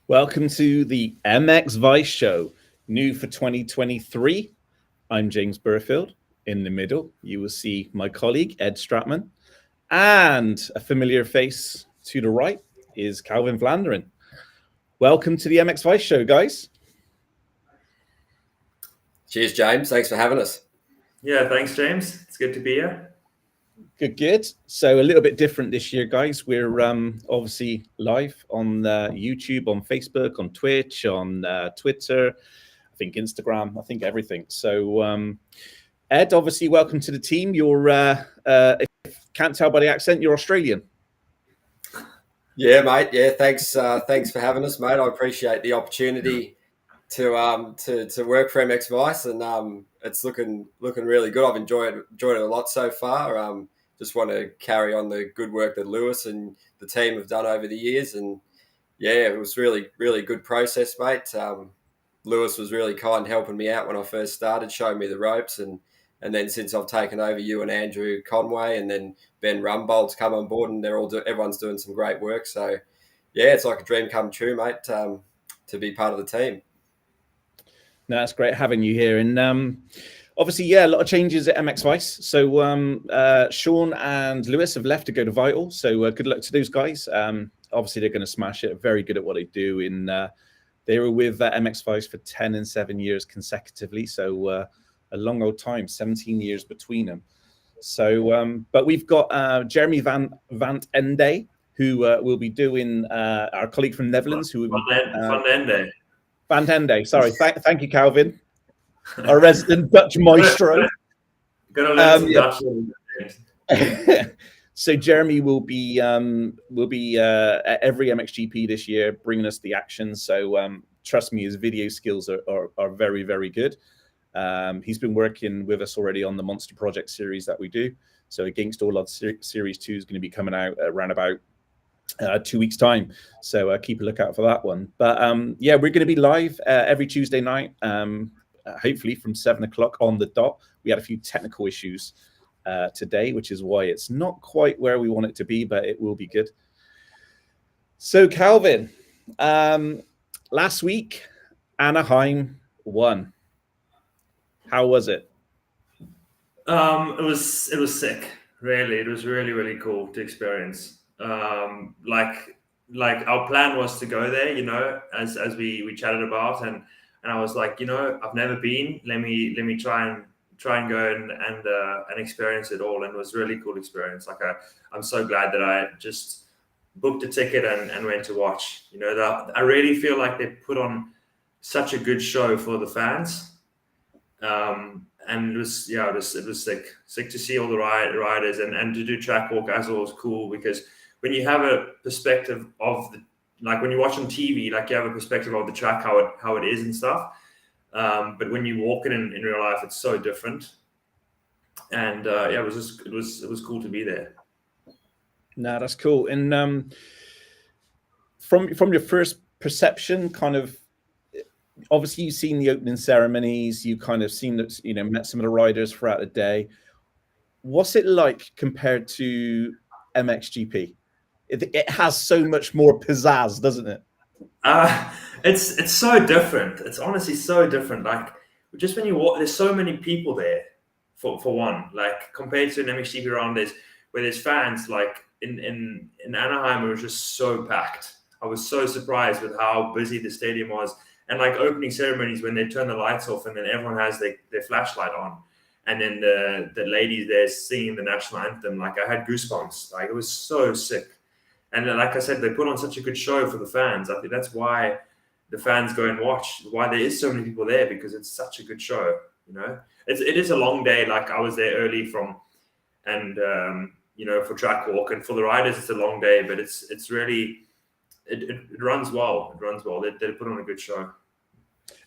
Welcome to the MX Vice Show, new for 2023. I'm James Burfield. In the middle, you will see my colleague, Ed Stratman. And a familiar face to the right is Calvin Vlaanderen. Welcome to the MX Vice Show, guys. Cheers, James. Thanks for having us. Yeah, thanks, James. It's good to be here. Good. So a little bit different this year, guys. We're obviously live on YouTube, on Facebook, on Twitch, on Twitter, I think Instagram, I think everything. So Ed, obviously, welcome to the team. You're, if you can't tell by the accent, you're Australian. Yeah, mate. Yeah, thanks for having us, mate. I appreciate the opportunity to work for MX Vice, and it's looking really good. I've enjoyed it a lot so far. Just want to carry on the good work that Lewis and the team have done over the years, and yeah, it was really good process, mate. Lewis was really kind, helping me out when I first started, showing me the ropes, and then since I've taken over, you and Andrew Conway, and then Ben Rumbold's come on board, and everyone's doing some great work. So yeah, it's like a dream come true, mate, to be part of the team. No, that's great having you here. And obviously, yeah, a lot of changes at MX Vice. So Sean and Lewis have left to go to Vital. So good luck to those guys. Obviously, they're going to smash it. Very good at what they do. They were with MX Vice for 10 and 7 years consecutively. So a long old time, 17 years between them. So, but we've got Jeremy Van Ende, who will be doing our colleague from Netherlands, who will be Van Ende. Sorry, thank you, Calvin, our resident Dutch maestro. Gonna learn some Dutch. So Jeremy will be at every MXGP this year, bringing us the action. So trust me, his video skills are very, very good. He's been working with us already on the Monster Project series that we do. So Against All Odds Series 2 is going to be coming out around about 2 weeks' time. So keep a lookout for that one. But yeah, we're going to be live every Tuesday night, hopefully from 7 o'clock on the dot. We had a few technical issues today, which is why it's not quite where we want it to be, but it will be good. So Calvin, last week, Anaheim won. How was it? It was sick. Really, it was really cool to experience. Like our plan was to go there, as we chatted about, and I was like, I've never been. Let me try and go and experience it all, and it was a really cool experience. Like I'm so glad that I just booked a ticket and went to watch. I really feel like they put on such a good show for the fans. And it was sick to see all the riders and to do track walk as well was cool, because when you have a perspective of like when you watch on TV, like you have a perspective of the track, how it is and stuff. But when you walk it in real life, it's so different. And yeah, it was cool to be there. No, that's cool. And from your first perception, kind of, obviously you've seen the opening ceremonies, you kind of seen that, met some of the riders throughout the day. What's it like compared to MXGP? It has so much more pizzazz, doesn't it? It's so different. It's honestly so different. Like just when you walk, there's so many people there for one. Like compared to an MXGP round, where there's fans. Like in Anaheim, it was just so packed. I was so surprised with how busy the stadium was. And like opening ceremonies, when they turn the lights off and then everyone has their flashlight on, and then the ladies there singing the national anthem, like I had goosebumps. Like it was so sick. And then, like I said, they put on such a good show for the fans. I think that's why the fans go and watch, why there is so many people there, because it's such a good show. It is a long day. Like I was there early for track walk, and for the riders it's a long day, but it's really. It runs well. It runs well. They put on a good show.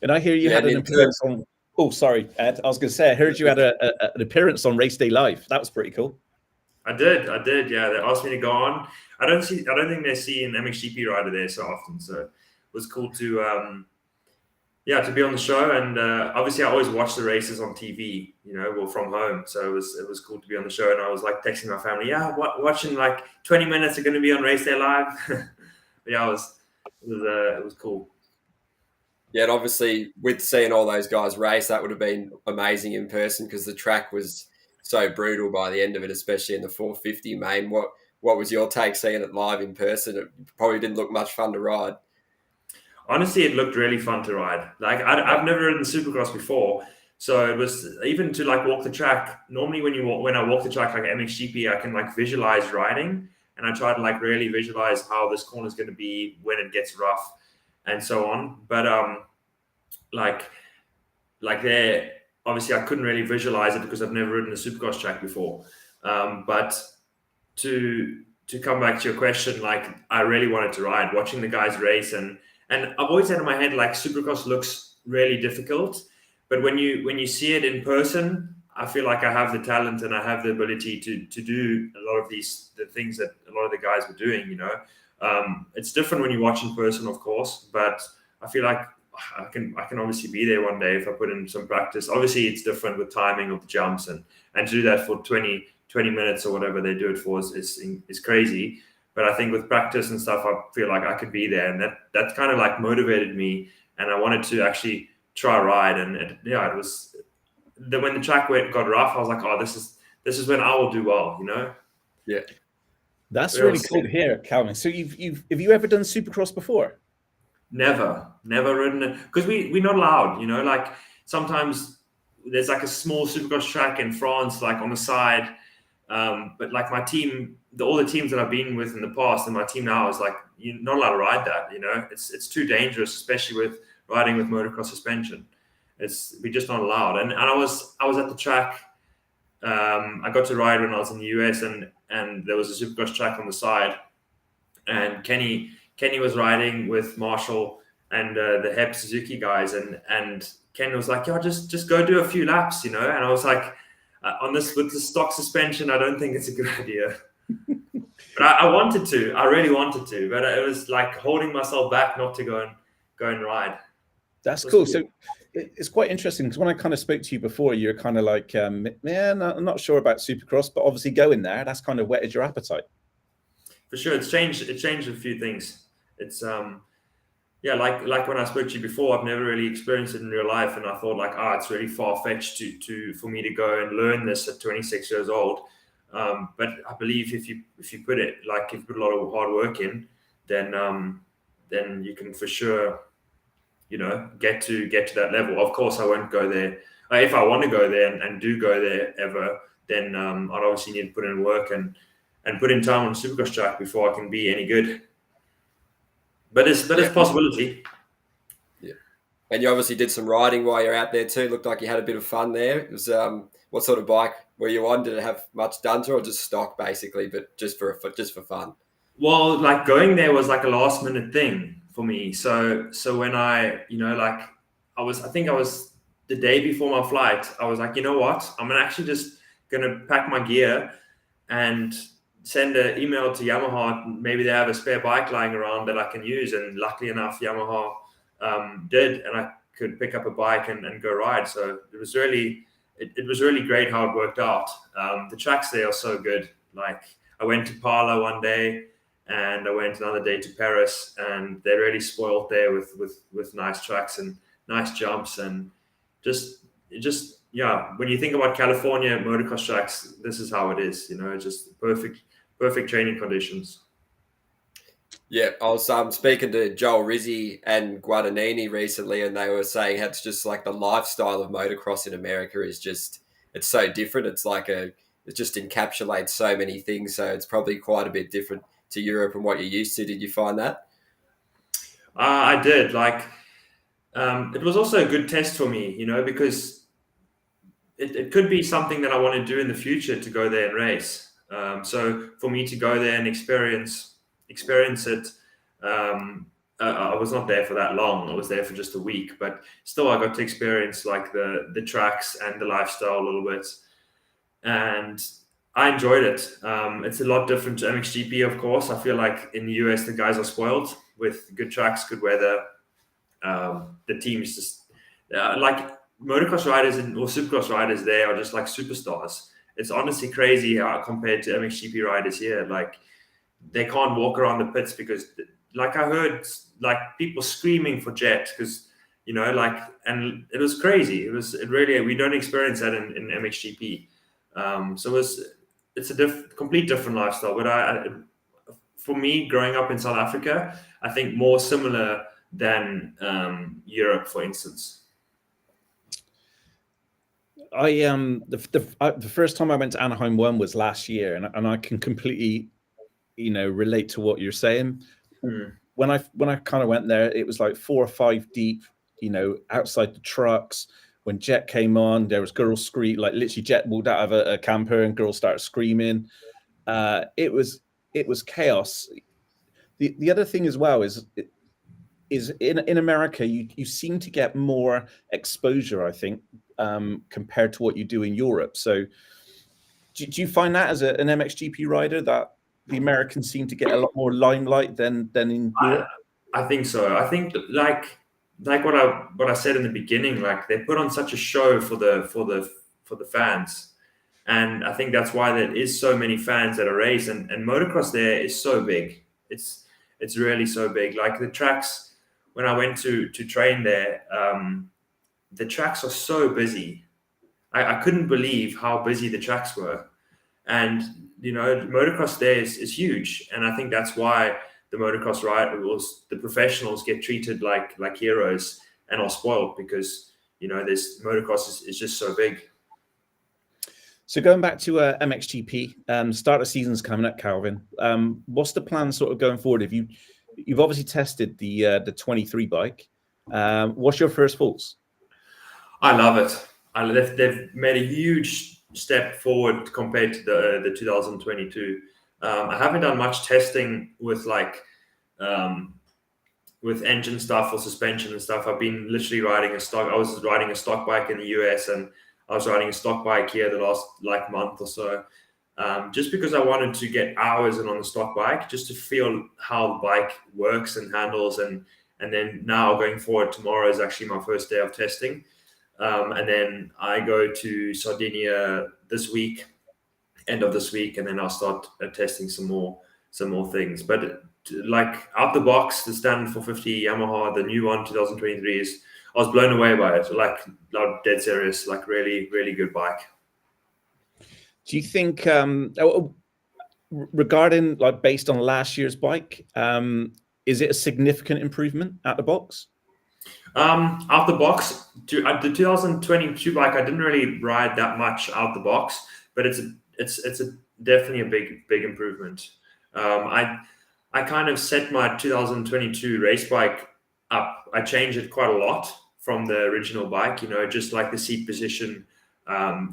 And I hear you had an appearance on. Oh, sorry, Ed. I was going to say I heard you had an appearance on Race Day Live. That was pretty cool. I did. Yeah, they asked me to go on. I don't think they see an MXGP rider there so often. So it was cool to be on the show. And obviously, I always watch the races on TV. From home. So it was cool to be on the show. And I was like texting my family, watching like 20 minutes are going to be on Race Day Live. Yeah, it It was cool. Yeah, and obviously with seeing all those guys race, that would have been amazing in person because the track was so brutal by the end of it, especially in the 450 main. What was your take seeing it live in person? It probably didn't look much fun to ride. Honestly, it looked really fun to ride. Like I've never ridden Supercross before, so it was even to like walk the track. Normally, when I walk the track like MXGP, I can like visualize riding, and I try to like really visualize how this corner is going to be when it gets rough, and so on. But like there, obviously, I couldn't really visualize it because I've never ridden a Supercross track before. But to come back to your question, like I really wanted to ride, watching the guys race, and I've always had in my head like Supercross looks really difficult, but when you see it in person, I feel like I have the talent and I have the ability to do a lot of the things that a lot of the guys were doing. It's different when you watch in person, of course, but I feel like I can obviously be there one day if I put in some practice. Obviously, it's different with timing of the jumps, and to do that for 20 minutes or whatever they do it for is crazy. But I think with practice and stuff, I feel like I could be there, and that kind of like motivated me, and I wanted to actually try ride. And it was when the track got rough, I was like, oh, this is when I will do well, Yeah, that's really cool to hear, Calvin. So have you ever done Supercross before? Never ridden it because we're not allowed. Like sometimes there's like a small Supercross track in France, like on the side. But like my team, all the teams that I've been with in the past, and my team now is like, you're not allowed to ride that. It's too dangerous, especially with riding with motocross suspension. We're just not allowed. And I was at the track. I got to ride when I was in the US, and there was a Supercross track on the side, and Kenny was riding with Marshall and the Hep Suzuki guys, and Ken was like, "Yeah, just go do a few laps," And I was like, on this with the stock suspension, I don't think it's a good idea. But I wanted to. I really wanted to, but it was like holding myself back not to go and ride. That's cool. So it's quite interesting because when I kind of spoke to you before, you're kind of like, man, I'm not sure about Supercross, but obviously going there, that's kind of whetted your appetite. For sure, it's changed. It changed a few things. It's like when I spoke to you before, I've never really experienced it in real life, and I thought like, it's really far fetched for me to go and learn this at 26 years old. But I believe if you put it like if you put a lot of hard work in, then you can for sure, get to that level. Of course, I won't go there. If I want to go there and do go there ever, then I'd obviously need to put in work and put in time on the Supercross track before I can be any good. But it's a possibility. Yeah. And you obviously did some riding while you're out there too. Looked like you had a bit of fun there. It was what sort of bike were you on? Did it have much done to it, or just stock basically, but just for fun? Well, like going there was like a last minute thing for me. So when I think I was the day before my flight, I was like, you know what? I'm actually just gonna pack my gear and send an email to Yamaha. Maybe they have a spare bike lying around that I can use. And luckily enough, Yamaha did, and I could pick up a bike and go ride. So it was really great how it worked out. The tracks there are so good. Like I went to Parla one day, and I went another day to Paris, and they're really spoiled there with nice tracks and nice jumps, and just when you think about California motocross tracks, this is how it is. Just perfect training conditions. Yeah, I was speaking to Joel Rizzi and Guadagnini recently, and they were saying how it's just like the lifestyle of motocross in America is just, it's so different. It's like it just encapsulates so many things. So it's probably quite a bit different to Europe and what you're used to. Did you find that? I did. Like, it was also a good test for me, because it could be something that I want to do in the future to go there and race. So for me to go there and experience it, I was not there for that long. I was there for just a week, but still I got to experience like the tracks and the lifestyle a little bit, and I enjoyed it. It's a lot different to MXGP, of course. I feel like in the US the guys are spoiled with good tracks, good weather. The teams just like motocross riders or supercross riders there are just like superstars. It's honestly crazy how compared to MXGP riders here, like they can't walk around the pits because like I heard like people screaming for Jet because like, and it was crazy. It really, we don't experience that in MXGP. So it's a complete different lifestyle. But for me, growing up in South Africa, I think more similar than Europe, for instance. The first time I went to Anaheim 1 was last year, and I can completely relate to what you're saying. When I kind of went there, it was like 4 or 5 deep, outside the trucks. When Jet came on, there was girls scream, like literally Jet walked out of a camper and girls started screaming. It was chaos. The other thing as well is in America, you seem to get more exposure, I think, compared to what you do in Europe. So do you find that as an MXGP rider that the Americans seem to get a lot more limelight than in Europe? I think so. I think like what I said in the beginning, like they put on such a show for the fans, and I think that's why there is so many fans that are race, and motocross there is so big. It's really so big. Like the tracks, when I went to train there, the tracks are so busy. I couldn't believe how busy the tracks were, and motocross there is huge, and I think that's why the motocross riders, the professionals, get treated like heroes and are spoiled because this motocross is just so big. So going back to MXGP, start of season's coming up, Calvin. What's the plan sort of going forward? You've obviously tested the 23 bike. What's your first thoughts? I love it. They've made a huge step forward compared to the 2022. I haven't done much testing with with engine stuff or suspension and stuff. I've been literally riding a stock. I was riding a stock bike in the US, and I was riding a stock bike here the last month or so, just because I wanted to get hours in on the stock bike, just to feel how the bike works and handles. And then now going forward, tomorrow is actually my first day of testing. And then I go to Sardinia this week, end of this week, and then I'll start testing some more things. But like out the box, the standard 450 Yamaha, the new one 2023 I was blown away by it. Like dead serious, like really, really good bike. Do you think regarding like based on last year's bike, is it a significant improvement out the box? Out the box, the 2022 bike, I didn't really ride that much out the box, but it's definitely a big improvement. I kind of set my 2022 race bike up. I changed it quite a lot from the original bike, just like the seat position,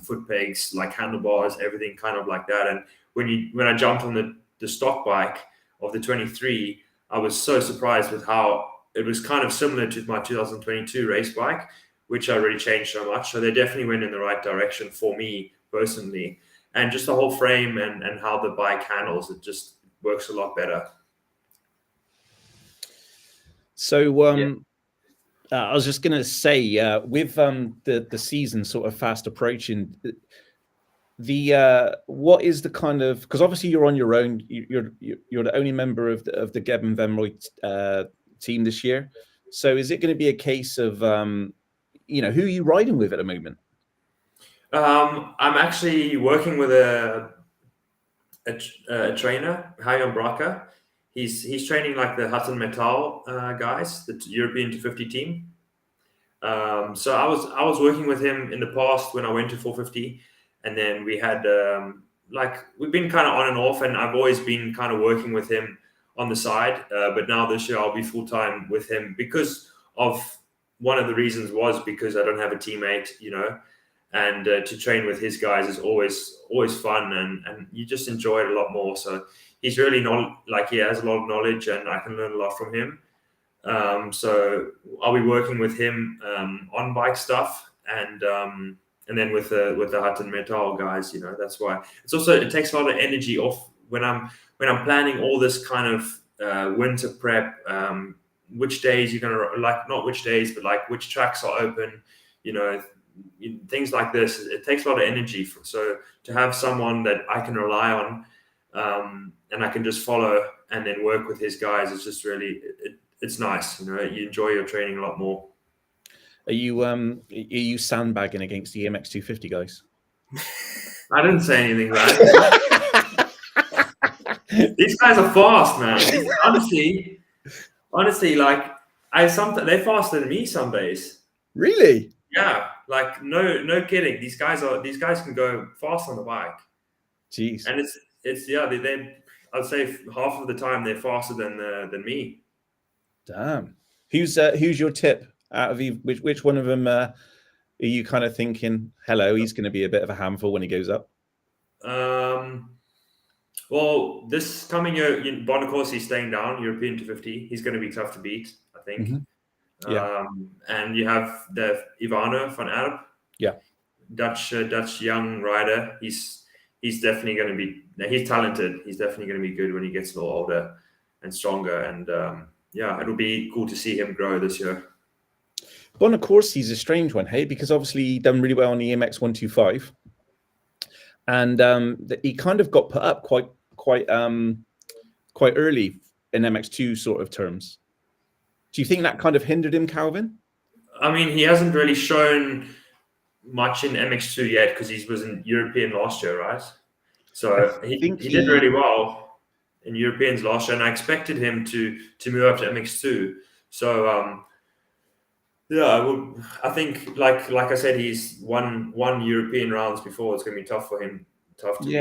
foot pegs, like handlebars, everything kind of like that. And when I jumped on the stock bike of the 23, I was so surprised with how it was kind of similar to my 2022 race bike, which I really changed so much. So they definitely went in the right direction for me personally. And just the whole frame and how the bike handles, it just works a lot better. So I was just going to say, with the season sort of fast approaching, what is the kind of, because obviously you're on your own, you're the only member of the Calvin Vlaanderen team this year. So is it going to be a case of who are you riding with at the moment? I'm actually working with a trainer, Hayon Braka. He's training like the Hutton Metal guys, the European 250 team. So I was working with him in the past when I went to 450, and then we had we've been kind of on and off, and I've always been kind of working with him on the side. But now this year I'll be full time with him because of one of the reasons was because I don't have a teammate, and to train with his guys is always fun, and you just enjoy it a lot more. So he's really he has a lot of knowledge, and I can learn a lot from him. So I'll be working with him on bike stuff, and then with the Hutton Metal guys, that's why it takes a lot of energy off when I'm planning all this kind of winter prep. Which days you're gonna not which days, but which tracks are open, things like this. It takes a lot of energy. So to have someone that I can rely on, and I can just follow and then work with his guys. It's just really it's nice. You enjoy your training a lot more. Are you sandbagging against the MX 250 guys? I didn't say anything, right? These guys are fast, man. Honestly, like they're faster than me some days. Really? Yeah, like no kidding. These guys can go fast on the bike. Jeez. And it's they I'd say half of the time they're faster than me. Damn. Who's your tip out of you? Which one of them are you kind of thinking, hello, he's going to be a bit of a handful when he goes up? Well, this coming year, Bonacorsi's staying down, European 250. He's going to be tough to beat, I think. Mm-hmm. Yeah. And you have the Ivano van Arp. Yeah. Dutch young rider. He's definitely going to be. He's talented. He's definitely going to be good when he gets a little older and stronger. And it'll be cool to see him grow this year. Bonacorsi's a strange one, hey, because obviously he done really well on the MX 125, and he kind of got put up quite early in MX2 sort of terms. Do you think that kind of hindered him, Calvin? I mean, he hasn't really shown much in MX2 yet because he was in European last year, right? So he did really well in Europeans last year, and I expected him to move up to MX2. So I think like I said, he's won European rounds before. It's going to be tough for him. Tough to beat.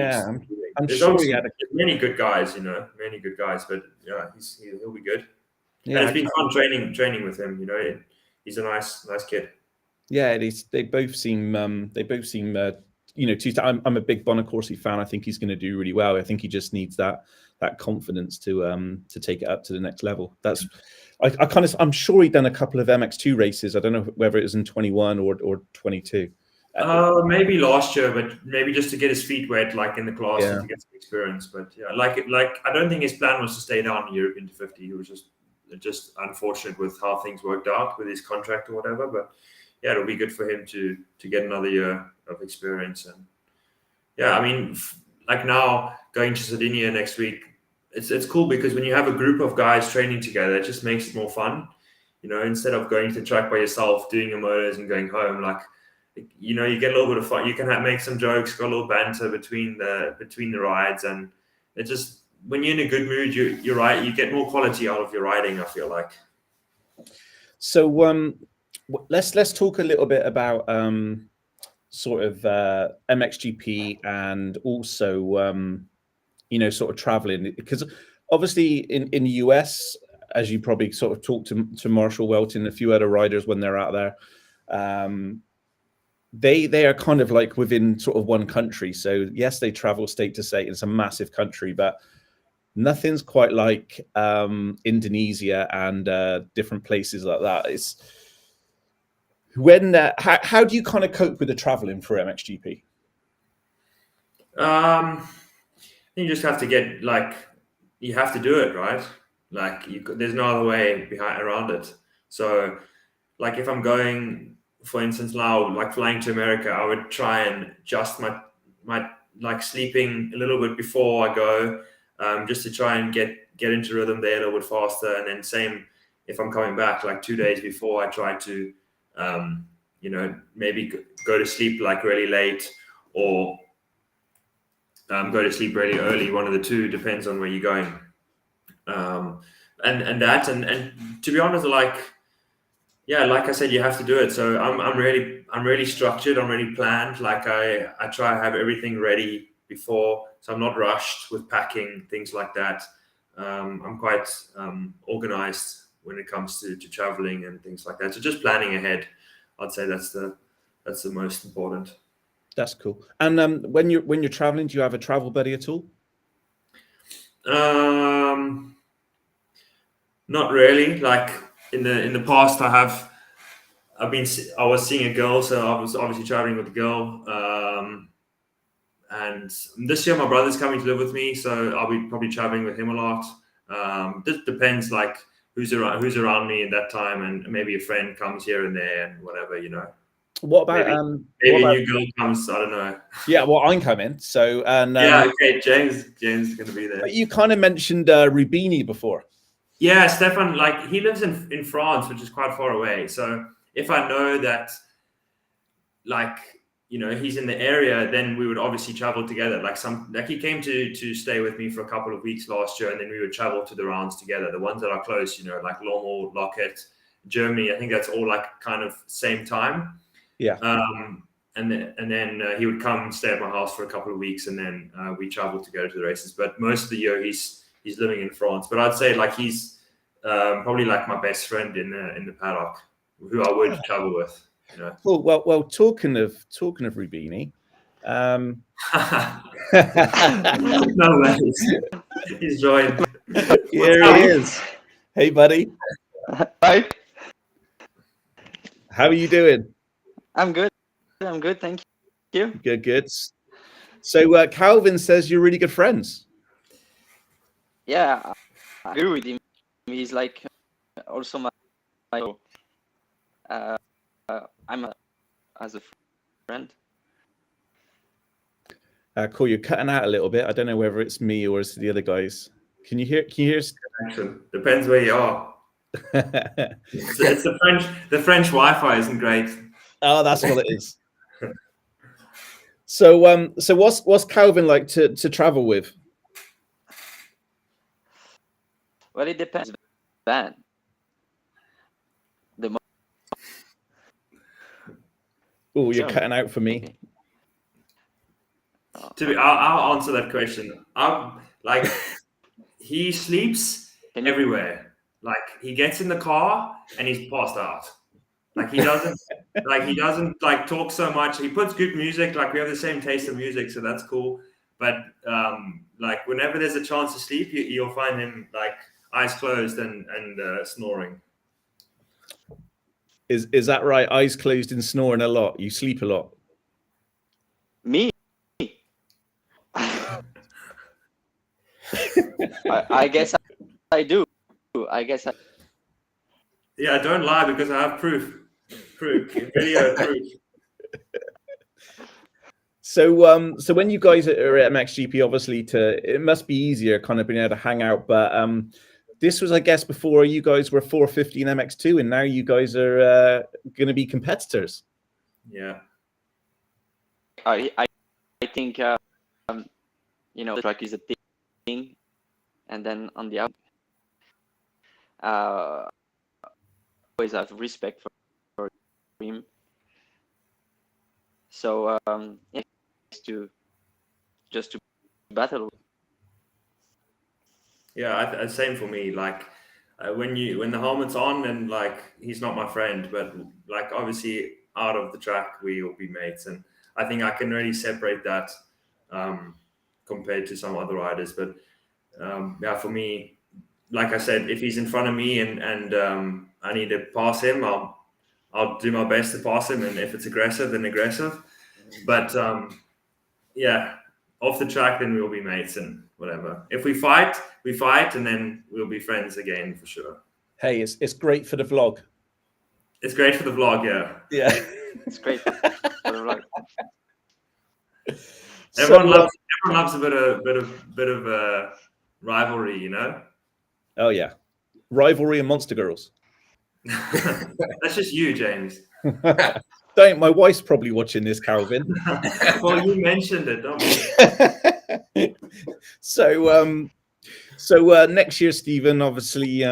I'm sure he had many good guys, many good guys, but yeah, he'll be good. Yeah, and it's been fun training with him. He's a nice kid. Yeah, they both seem I'm a big Bonacorsi fan. I think he's going to do really well. I think he just needs that confidence to take it up to the next level. That's I'm sure he'd done a couple of MX2 races. I don't know whether it was in 21 or 22. Maybe last year, but maybe just to get his feet wet, like in the class, to get some experience. But yeah, like I don't think his plan was to stay down in European 250. He was just unfortunate with how things worked out with his contract or whatever. But yeah, it'll be good for him to get another year of experience. And yeah, I mean, like now going to Sardinia next week, it's cool because when you have a group of guys training together, it just makes it more fun. Instead of going to the track by yourself, doing your motors and going home, like. You get a little bit of fun. You can make some jokes, got a little banter between the rides, and it just when you're in a good mood, you're right. You get more quality out of your riding. I feel like. So let's talk a little bit about sort of MXGP and also sort of traveling, because obviously in the US, as you probably sort of talked to Marshall Welton and a few other riders when they're out there. They are kind of like within sort of one country. So yes, they travel state to state. It's a massive country, but nothing's quite like Indonesia and different places like that. It's when how do you kind of cope with the traveling for MXGP? You just have to you have to do it, right? Like there's no other way around it. So like if I'm going, for instance, now like flying to America, I would try and adjust my like sleeping a little bit before I go, just to try and get into rhythm there a little bit faster. And then same if I'm coming back, like 2 days before, I try to maybe go to sleep like really late or go to sleep really early. One of the two, depends on where you're going. And to be honest, like I said, you have to do it. So I'm really structured. I'm really planned. Like I try to have everything ready before, so I'm not rushed with packing, things like that. I'm quite organized when it comes to traveling and things like that. So just planning ahead, I'd say that's the most important. That's cool. And when you're traveling, do you have a travel buddy at all? Not really. Like in the past, I was seeing a girl, so I was obviously traveling with a girl. And this year my brother's coming to live with me, so I'll be probably traveling with him a lot. Just depends like who's around me at that time, and maybe a friend comes here and there and whatever, What about maybe what about, new girl comes? I don't know. yeah, well, I'm coming. So and Yeah, okay. James is going to be there. but you kind of mentioned Rubini before. Yeah, Stefan, like he lives in France, which is quite far away. So if I know that, like, you know, he's in the area, then we would obviously travel together. Like he came to stay with me for a couple of weeks last year, and then we would travel to the rounds together. The ones that are close, you know, like Lommel, Lockett, Germany. I think that's all like kind of same time. Yeah. And then he would come stay at my house for a couple of weeks, and then we traveled to go to the races. But most of the year he's living in France. But I'd say like he's probably like my best friend in the paddock, who I would travel with. You know. Cool. Well. Talking of Rubini, No way. He's joined. Here he is. Hey, buddy. Hi. How are you doing? I'm good. Thank you. Good. So Calvin says you're really good friends. Yeah, I agree with him. He's like also my I'm as a friend. Cool. You're cutting out a little bit. I don't know whether it's me or it's the other guys. Can you hear? Depends where you are. It's the French. The French Wi-Fi isn't great. Oh, that's what it is. So what's Calvin like to travel with? Well, it depends. Band. Oh, you're cutting out for me. Okay. I'll answer that question. Like he sleeps everywhere. Like he gets in the car and he's passed out. Like he doesn't like talk so much. He puts good music. Like we have the same taste of music, so that's cool. But like whenever there's a chance to sleep, you'll find him like eyes closed and snoring. Is that right? Eyes closed and snoring a lot. You sleep a lot. Me? I guess I do. Yeah, don't lie because I have proof. Video proof. So when you guys are at MXGP, obviously it must be easier kind of being able to hang out. But this was, I guess, before you guys were 450 in MX2, and now you guys are going to be competitors. Yeah. I think you know, the track is a thing, and then on the always have respect for him. So yeah, just to battle. Yeah, same for me. Like when the helmet's on, and like he's not my friend, but like obviously out of the track we will be mates, and I think I can really separate that compared to some other riders. But yeah, for me, like I said, if he's in front of me and I need to pass him, I'll do my best to pass him, and if it's aggressive, then aggressive. But yeah, off the track, then we'll be mates and whatever. If we fight, and then we'll be friends again for sure. Hey, it's great for the vlog. It's great for the vlog, yeah. Yeah, it's great for the vlog. Everyone loves a bit of rivalry, you know. Oh yeah, rivalry and monster girls. That's just you, James. Don't. My wife's probably watching this, Calvin. Well, you mentioned it, don't you? So next year, Stephen, obviously,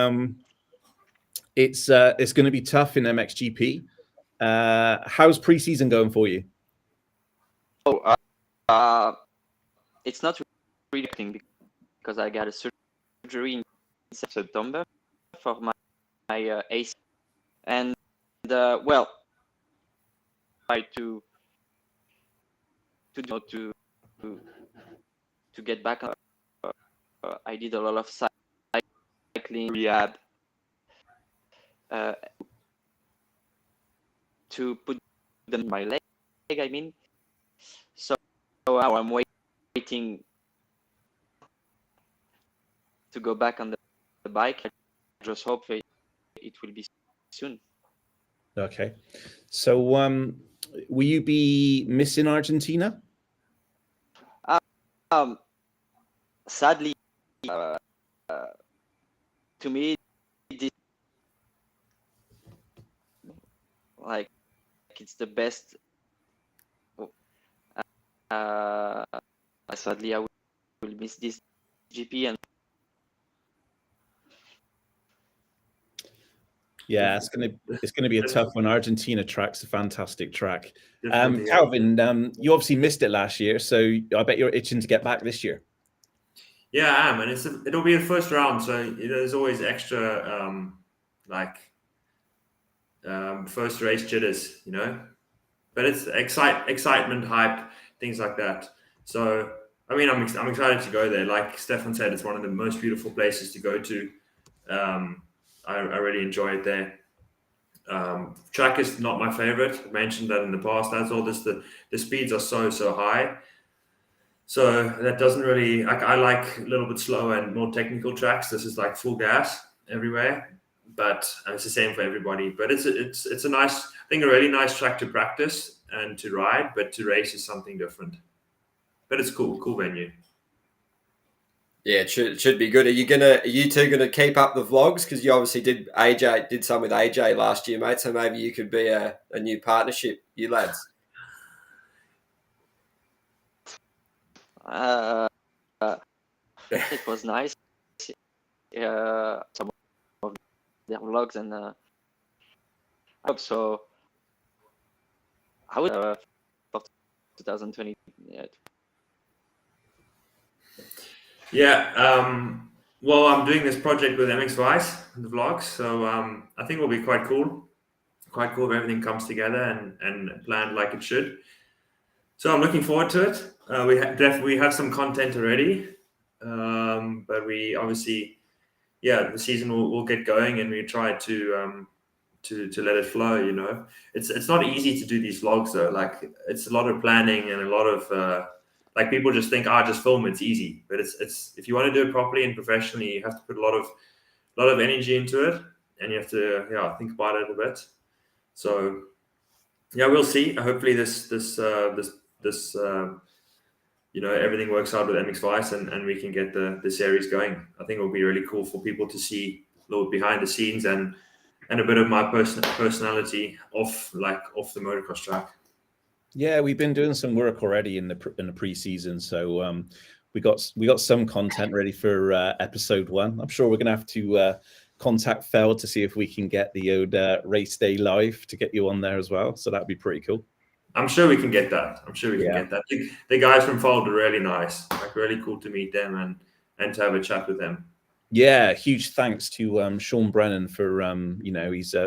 it's going to be tough in MXGP. How's preseason going for you? Oh, it's not really because I got a surgery in September for my AC, and well, try to get back. I did a lot of cycling rehab to put them in my leg. I mean, so now I'm waiting to go back on the bike. I just hope it will be soon. Okay, so will you be missing Argentina? Sadly, to me, this like it's the best. Sadly, I will miss this GP. And yeah, it's gonna be a tough one. Argentina track's a fantastic track. Definitely, yeah. Calvin, you obviously missed it last year, so I bet you're itching to get back this year. Yeah, I am, and it'll be the first round, so there's always extra first race jitters, you know. But it's excitement, hype, things like that. So I mean, I'm excited to go there. Like Stefan said, it's one of the most beautiful places to go to. I really enjoy it there. Track is not my favorite. I mentioned that in the past. That's all. Just the speeds are so high. So that doesn't really. I like a little bit slower and more technical tracks. This is like full gas everywhere, but it's the same for everybody. But it's a nice, I think, a really nice track to practice and to ride, but to race is something different. But it's cool venue. Yeah, it should be good. Are you two gonna keep up the vlogs? Because you obviously did some with AJ last year, mate. So maybe you could be a new partnership, you lads. It was nice. Some of their vlogs, and I hope so. I would for 2020. Yeah. Well, I'm doing this project with MX Vice, the vlogs, so I think it'll be quite cool. Quite cool if everything comes together and planned like it should. So I'm looking forward to it. We have some content already, but we obviously, the season will get going, and we try to let it flow. You know, it's not easy to do these vlogs though. Like it's a lot of planning and a lot of like people just think, just film, it's easy. But it's if you want to do it properly and professionally, you have to put a lot of energy into it, and you have to think about it a bit. So we'll see. Hopefully this everything works out with MX Vice and we can get the series going. I think it'll be really cool for people to see a little behind the scenes and a bit of my personality off the motocross track. Yeah, we've been doing some work already in the pre-season, so we got some content ready for episode 1. I'm sure we're gonna have to contact Fel to see if we can get the old race day live to get you on there as well. So that'd be pretty cool. I'm sure we can get that. Get that. The guys from Fold are really nice. Like really cool to meet them and to have a chat with them. Yeah, huge thanks to Sean Brennan for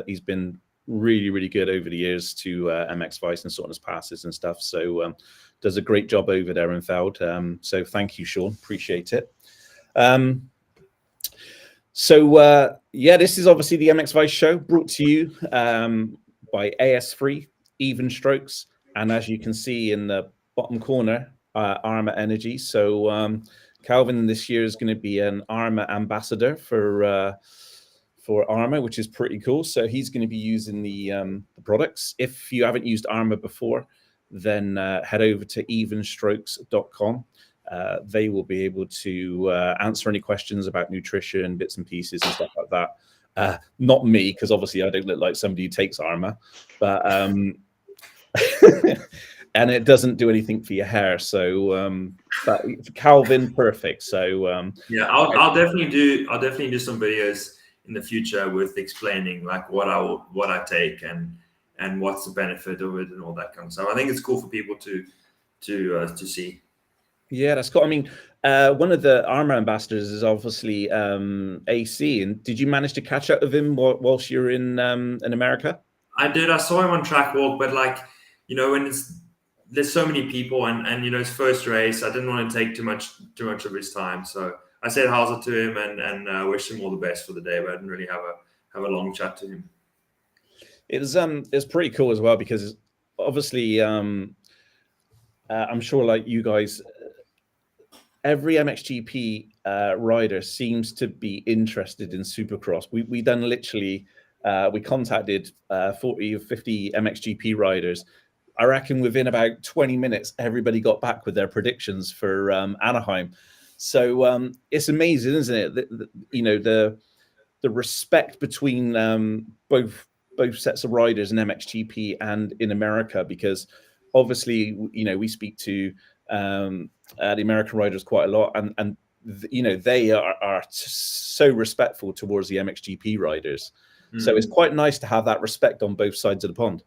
he's been really, really good over the years to MX Vice and sorting his passes and stuff. So does a great job over there in Feld. So thank you, Sean. Appreciate it. This is obviously the MX Vice show brought to you by AS3 Even Strokes, and as you can see in the bottom corner, Arma Energy. So Calvin this year is going to be an Arma ambassador for Arma, which is pretty cool. So he's going to be using the products. If you haven't used Arma before, then head over to evenstrokes.com. They will be able to answer any questions about nutrition, bits and pieces and stuff like that. Not me, because obviously I don't look like somebody who takes Arma, but and it doesn't do anything for your hair. So, but Calvin, perfect. So I'll definitely do some videos in the future with explaining like what I take and what's the benefit of it and all that kind of stuff. I think it's cool for people to see. Yeah, that's cool. I mean, one of the Arma ambassadors is obviously AC. And did you manage to catch up with him whilst you're in America? I did. I saw him on track walk, but when there's so many people and his first race, I didn't want to take too much of his time. So I said how's it to him and wish him all the best for the day, but I didn't really have a long chat to him. It was pretty cool as well, because obviously I'm sure like you guys, every MXGP rider seems to be interested in Supercross. We done literally we contacted 40 or 50 MXGP riders I reckon within about 20 minutes, everybody got back with their predictions for Anaheim. So it's amazing, isn't it? The respect between both sets of riders in MXGP and in America, because obviously, we speak to the American riders quite a lot, and they are so respectful towards the MXGP riders. So it's quite nice to have that respect on both sides of the pond.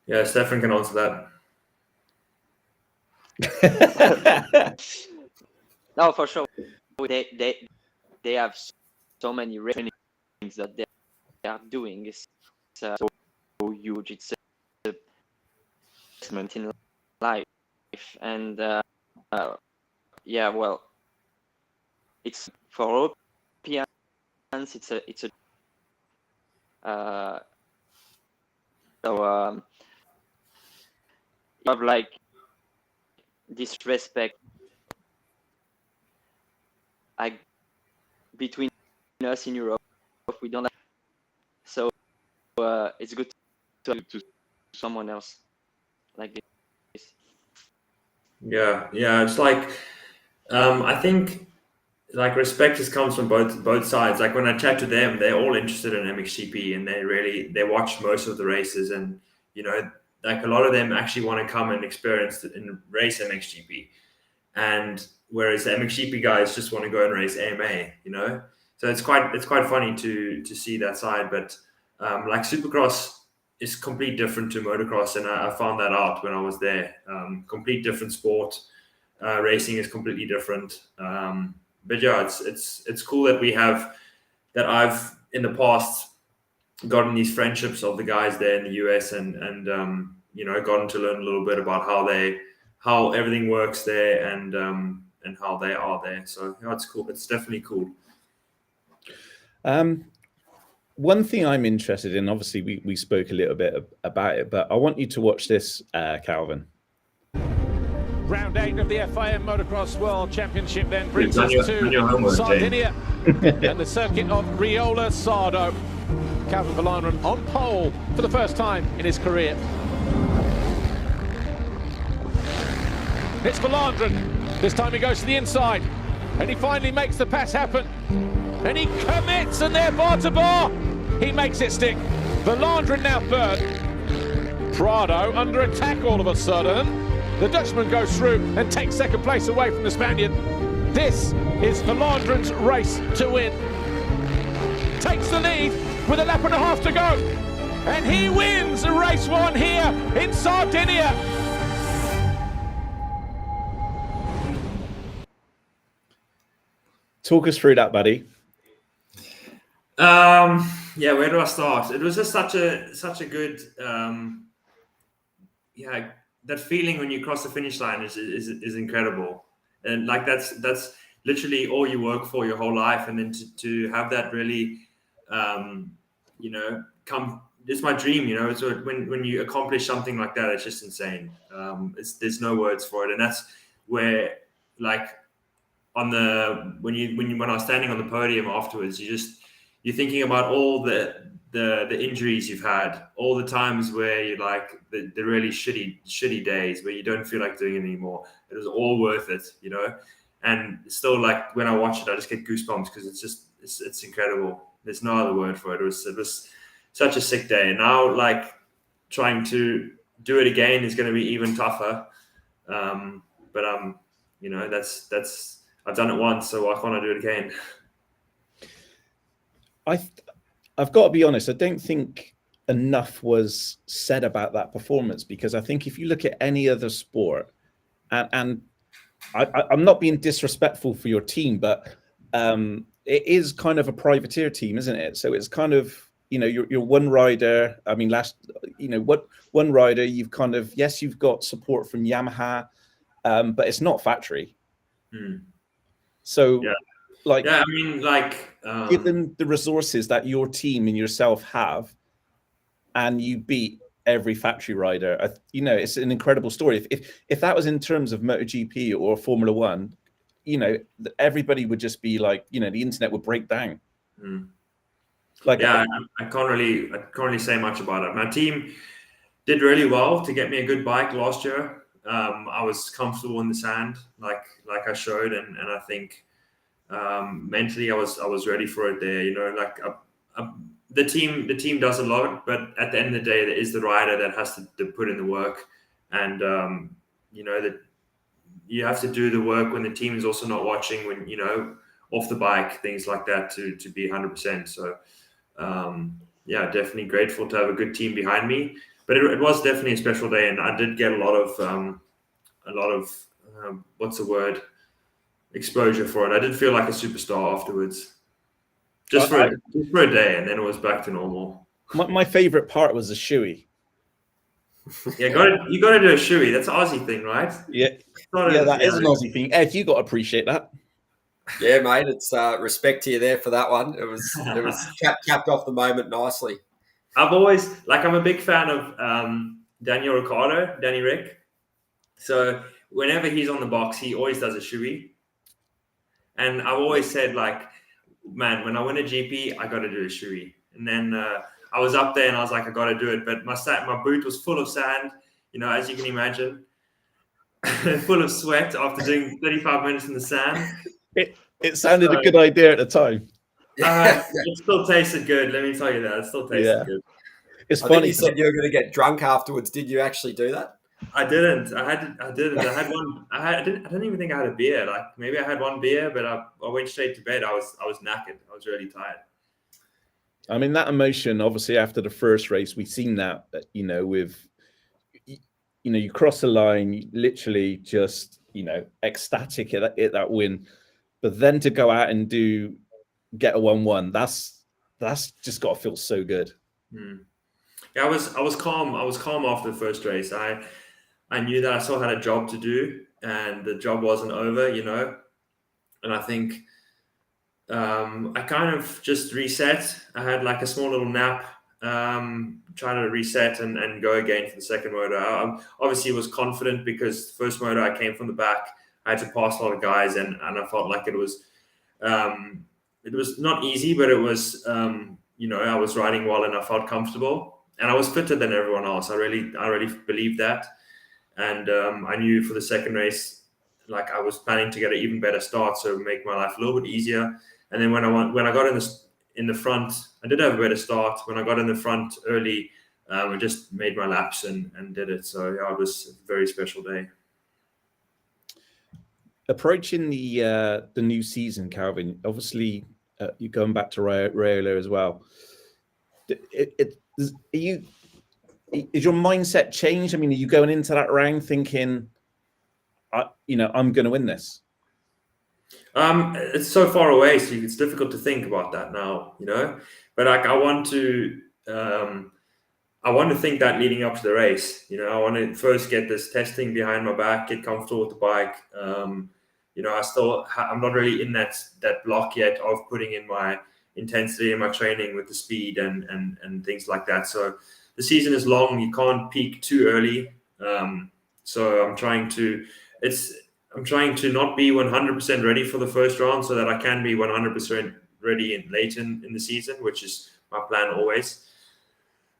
Yeah, Stefan can answer that. No, for sure. They have so many things that they are doing. It's so huge. It's a investment in life, and yeah, well, it's for Europeans. It's a so you have like disrespect between us in Europe. We don't have, so it's good to someone else like this. Yeah, it's like I think like respect just comes from both sides. Like when I chat to them, they're all interested in MXGP, and they watch most of the races, and like a lot of them actually want to come and experience and race MXGP, and whereas the MXGP guys just want to go and race AMA, So it's quite funny to see that side, but like Supercross is completely different to motocross, and I found that out when I was there. Complete different sport. Racing is completely different. But yeah, it's cool that I've in the past gotten these friendships of the guys there in the US, and gotten to learn a little bit about how everything works there, and how they are there. So yeah, it's cool. It's definitely cool. One thing I'm interested in, obviously we spoke a little bit about it, but I want you to watch this, Calvin. Round 8 of the FIM Motocross World Championship then brings us to Sardinia and the circuit of Riola Sardo. Calvin Vlaanderen on pole for the first time in his career. It's Vlaanderen. This time he goes to the inside, and he finally makes the pass happen. And he commits, and there, bar to bar, he makes it stick. Vlaanderen now third. Prado under attack all of a sudden. The Dutchman goes through and takes second place away from the Spaniard. This is Vlaanderen's race to win. Takes the lead with a lap and a half to go. And he wins race 1 here in Sardinia. Talk us through that, buddy. Yeah, where do I start? It was just such a good that feeling when you cross the finish line is incredible, and like that's literally all you work for your whole life, and then to have that really come, it's my dream, so when you accomplish something like that, it's just insane. There's no words for it, and that's where like on the when I was standing on the podium afterwards, you're thinking about all the injuries you've had, all the times where you like the really shitty days where you don't feel like doing it anymore. It was all worth it, and still, like when I watch it, I just get goosebumps because it's incredible. There's no other word for it. It was such a sick day. And now, like trying to do it again is going to be even tougher. But that's I've done it once, so why can't I do it again? I've got to be honest, I don't think enough was said about that performance, because I think if you look at any other sport, and I'm not being disrespectful for your team, but it is kind of a privateer team, isn't it? So it's kind of, you're one rider. I mean, one rider, you've kind of, yes, you've got support from Yamaha, but it's not factory. So yeah. Given the resources that your team and yourself have, and you beat every factory rider, it's an incredible story. If that was in terms of MotoGP or Formula One, everybody would just be like, the internet would break down. I can't really say much about it. My team, did really well to get me a good bike last year. I was comfortable in the sand, like I showed, and I think mentally I was ready for it there. The team does a lot, but at the end of the day, there is the rider that has to put in the work, and that you have to do the work when the team is also not watching, when off the bike, things like that, to be 100%. So definitely grateful to have a good team behind me. But it was definitely a special day, and I did get a lot of what's the word, exposure for it. I did feel like a superstar afterwards, just for a day, and then it was back to normal. My favorite part was the shoey. Yeah, you got to do a shoey. That's an Aussie thing, right? Yeah, that is an Aussie thing. Ed, you got to appreciate that. Yeah, mate. It's respect to you there for that one. It was capped off the moment nicely. I'm a big fan of Daniel Ricciardo, Danny Rick. So whenever he's on the box, he always does a shoey. And I've always said, like, man, when I win a GP, I got to do a shoey. And then I was up there and I was like, I got to do it. But my boot was full of sand, as you can imagine, full of sweat after doing 35 minutes in the sand. It sounded a good idea at the time. It still tasted good. Let me tell you that. It still tasted good. It's I funny. think you said you were going to get drunk afterwards. Did you actually do that? I didn't. I didn't. I had one. I didn't even think I had a beer. Like, maybe I had one beer, but I went straight to bed. I was knackered. I was really tired. I mean, that emotion, obviously, after the first race, we've seen that, with, you cross the line, you literally just, ecstatic at that win. But then to go out and get a 1-1, that's just got to feel so good. Yeah, I was calm. I was calm after the first race. I knew that I still had a job to do, and the job wasn't over, And I think I kind of just reset. I had like a small little nap, trying to reset and go again for the second motor. I obviously was confident because the first motor I came from the back. I had to pass a lot of guys, and I felt like it was not easy, but it was, I was riding well and I felt comfortable, and I was fitter than everyone else. I really believed that. And I knew for the second race, like, I was planning to get an even better start, so make my life a little bit easier. And then when I got in the front, I did have a better start. When I got in the front early, I just made my laps and did it. So yeah, it was a very special day. Approaching the new season, Calvin, obviously you're going back to Rayola as well. Is your mindset changed? I mean, are you going into that round thinking, I'm going to win this? It's so far away, so it's difficult to think about that now, But like, I want to think that leading up to the race. I want to first get this testing behind my back, get comfortable with the bike. I'm not really in that block yet of putting in my intensity and my training with the speed and things like that. So the season is long. You can't peak too early. So I'm trying to not be 100% ready for the first round so that I can be 100% ready late in the season, which is my plan always.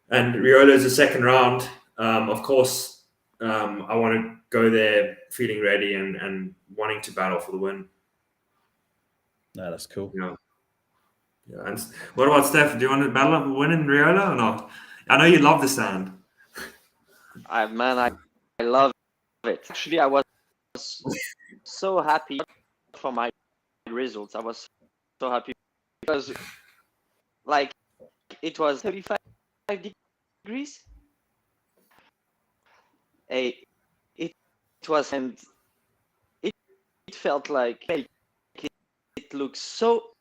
And Rayola is the second round. Of course, I want to go there feeling ready and wanting to battle for the win. No, that's cool. Yeah. And what about Steph? Do you want to battle for win in Rayola or not? I know you love the sand. I love it. Actually, I was so happy for my results. I was so happy because, like, it was 35 degrees. It was, and it felt like it looks so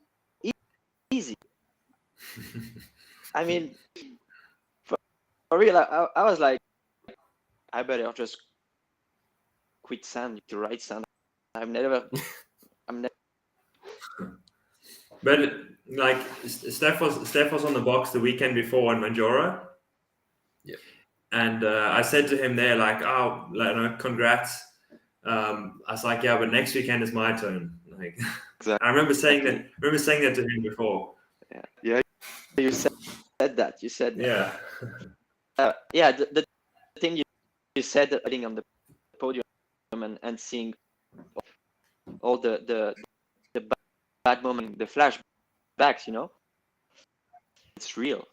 easy. I mean, for real, I was like, I better just quit sand to ride sand. I'm never. But like, Steph was on the box the weekend before in Majora. Yeah. And I said to him there, like, congrats. I was like, yeah, but next weekend is my turn. Like, exactly. I remember saying that to him before. Yeah. You said that. You said that. Yeah. The thing you said, being on the podium and seeing all the bad moment, the flashbacks, it's real.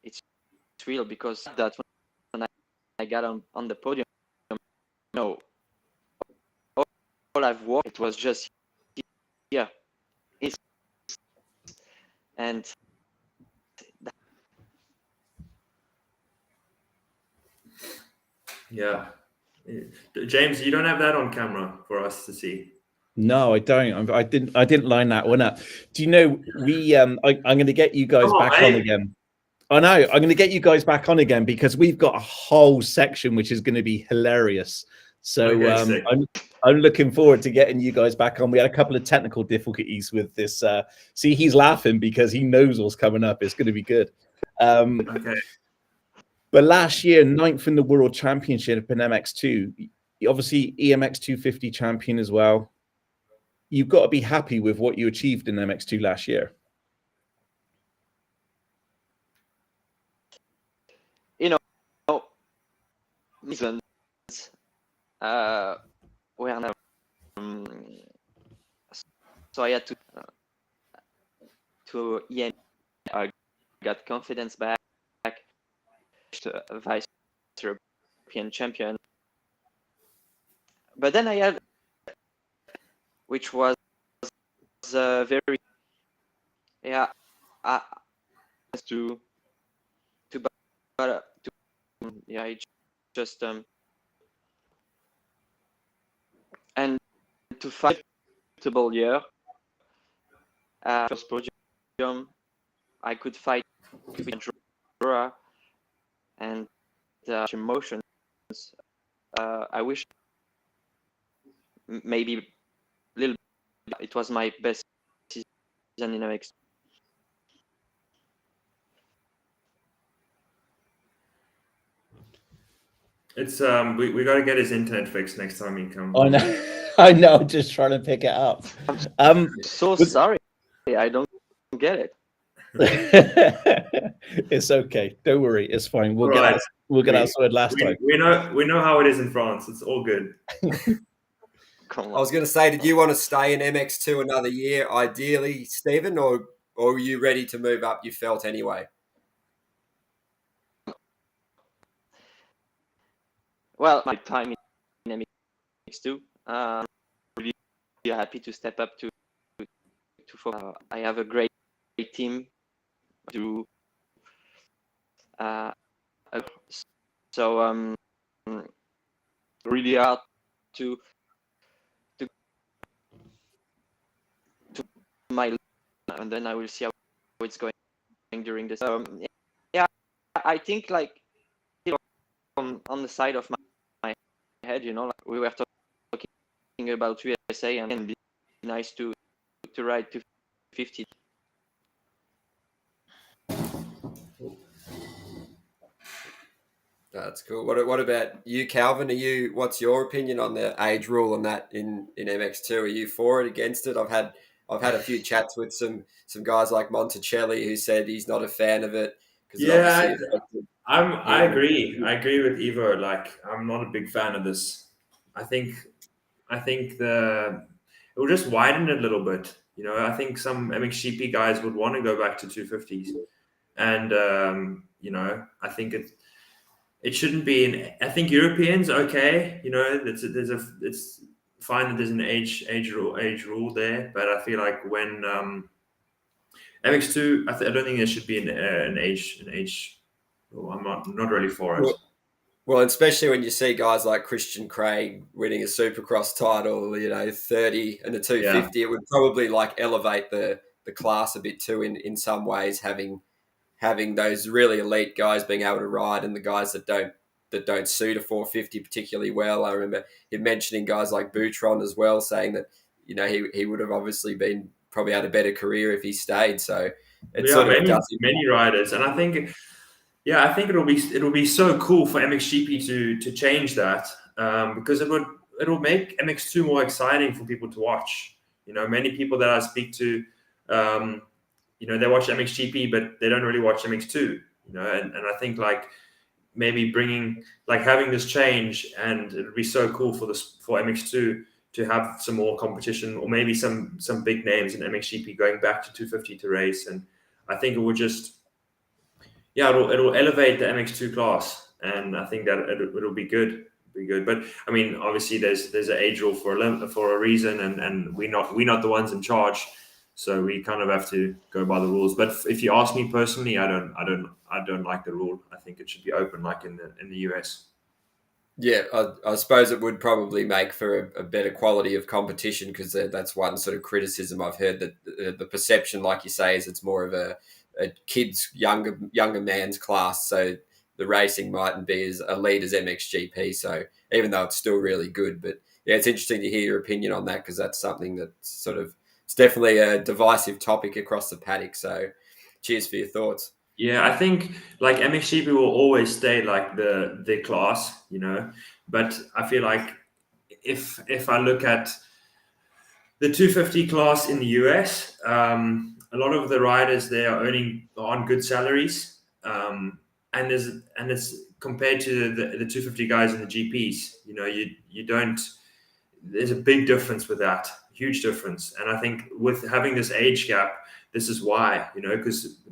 It's real because that when I got on the podium, all I've walked, it was just here. And yeah, James, you don't have that on camera for us to see. No, I don't. I didn't line that one up. Do you know I'm going to get you guys back on again. I know. I'm going to get you guys back on again because we've got a whole section which is going to be hilarious. So Okay, I'm looking forward to getting you guys back on. We had a couple of technical difficulties with this. See, he's laughing because he knows what's coming up. It's going to be good. Okay. But last year, 9th in the World Championship in MX2, obviously EMX 250 champion as well. You've got to be happy with what you achieved in MX2 last year. Reasons were now, so I had to I got confidence back, vice European champion. But then I had, which was very, it just and to fight a suitable year, first podium, I could fight with Andorra and emotions. I wish maybe a little bit, it was my best season in MX. It's we got to get his internet fixed next time he comes. I know. I know. Just trying to pick it up. I'm so sorry. I don't get it. It's okay. Don't worry. It's fine. We'll get out sorted last time. We know how it is in France. It's all good. I was going to say, did you want to stay in MX2 another year, ideally, Stephen, or were you ready to move up? You felt anyway. Well, my time in MX2, really happy to step up to I have a great team to so really hard to my, and then I will see how it's going during this. I think like on the side of my head, like we were talking about USA, and it'd be nice to ride 250. That's cool. What about you, Calvin? What's your opinion on the age rule on that in MX2? Are you for it, against it? I've had a few chats with some guys like Monticelli who said he's not a fan of it. Yeah, I agree. I agree with Ivo. Like, I'm not a big fan of this. I think it will just widen it a little bit. I think some MXGP guys would want to go back to 250s, and I think it shouldn't be. I think Europeans, okay. It's fine that there's an age rule there, but I feel like when MX2, I don't think there should be an age. Well, I'm not really for it. Well, especially when you see guys like Christian Craig winning a Supercross title, 30 and a 250, It would probably elevate the class a bit too in some ways, having those really elite guys being able to ride, and the guys that don't suit a 450 particularly well. I remember him mentioning guys like Boutron as well, saying that he would have obviously probably had a better career if he stayed. So many riders, and I think it'll be so cool for MXGP to change that, because it'll make MX2 more exciting for people to watch. Many people that I speak to, they watch MXGP, but they don't really watch MX2. And I think maybe bringing, like having this change, and it'd be so cool for MX2 to have some more competition, or maybe some big names in MXGP going back to 250 to race. And I think it will just, it'll elevate the MX2 class, and I think that it'll be good. But I mean, obviously there's an age rule for a reason, and we're not the ones in charge, so we kind of have to go by the rules. But if you ask me personally, I don't like the rule. I think it should be open, like in the US. Yeah, I suppose it would probably make for a better quality of competition, because that's one sort of criticism I've heard, that the perception, like you say, is it's more of a kid's younger man's class. So the racing mightn't be as elite as MXGP. So even though it's still really good, but yeah, it's interesting to hear your opinion on that, because that's something that's sort of, it's definitely a divisive topic across the paddock. So cheers for your thoughts. Yeah, I think like MXGP will always stay like the class, but I feel like if I look at the 250 class in the US, a lot of the riders there are on good salaries, and it's compared to the 250 guys in the GPs. You don't. There's a big difference with that, huge difference, and I think with having this age gap, this is why, because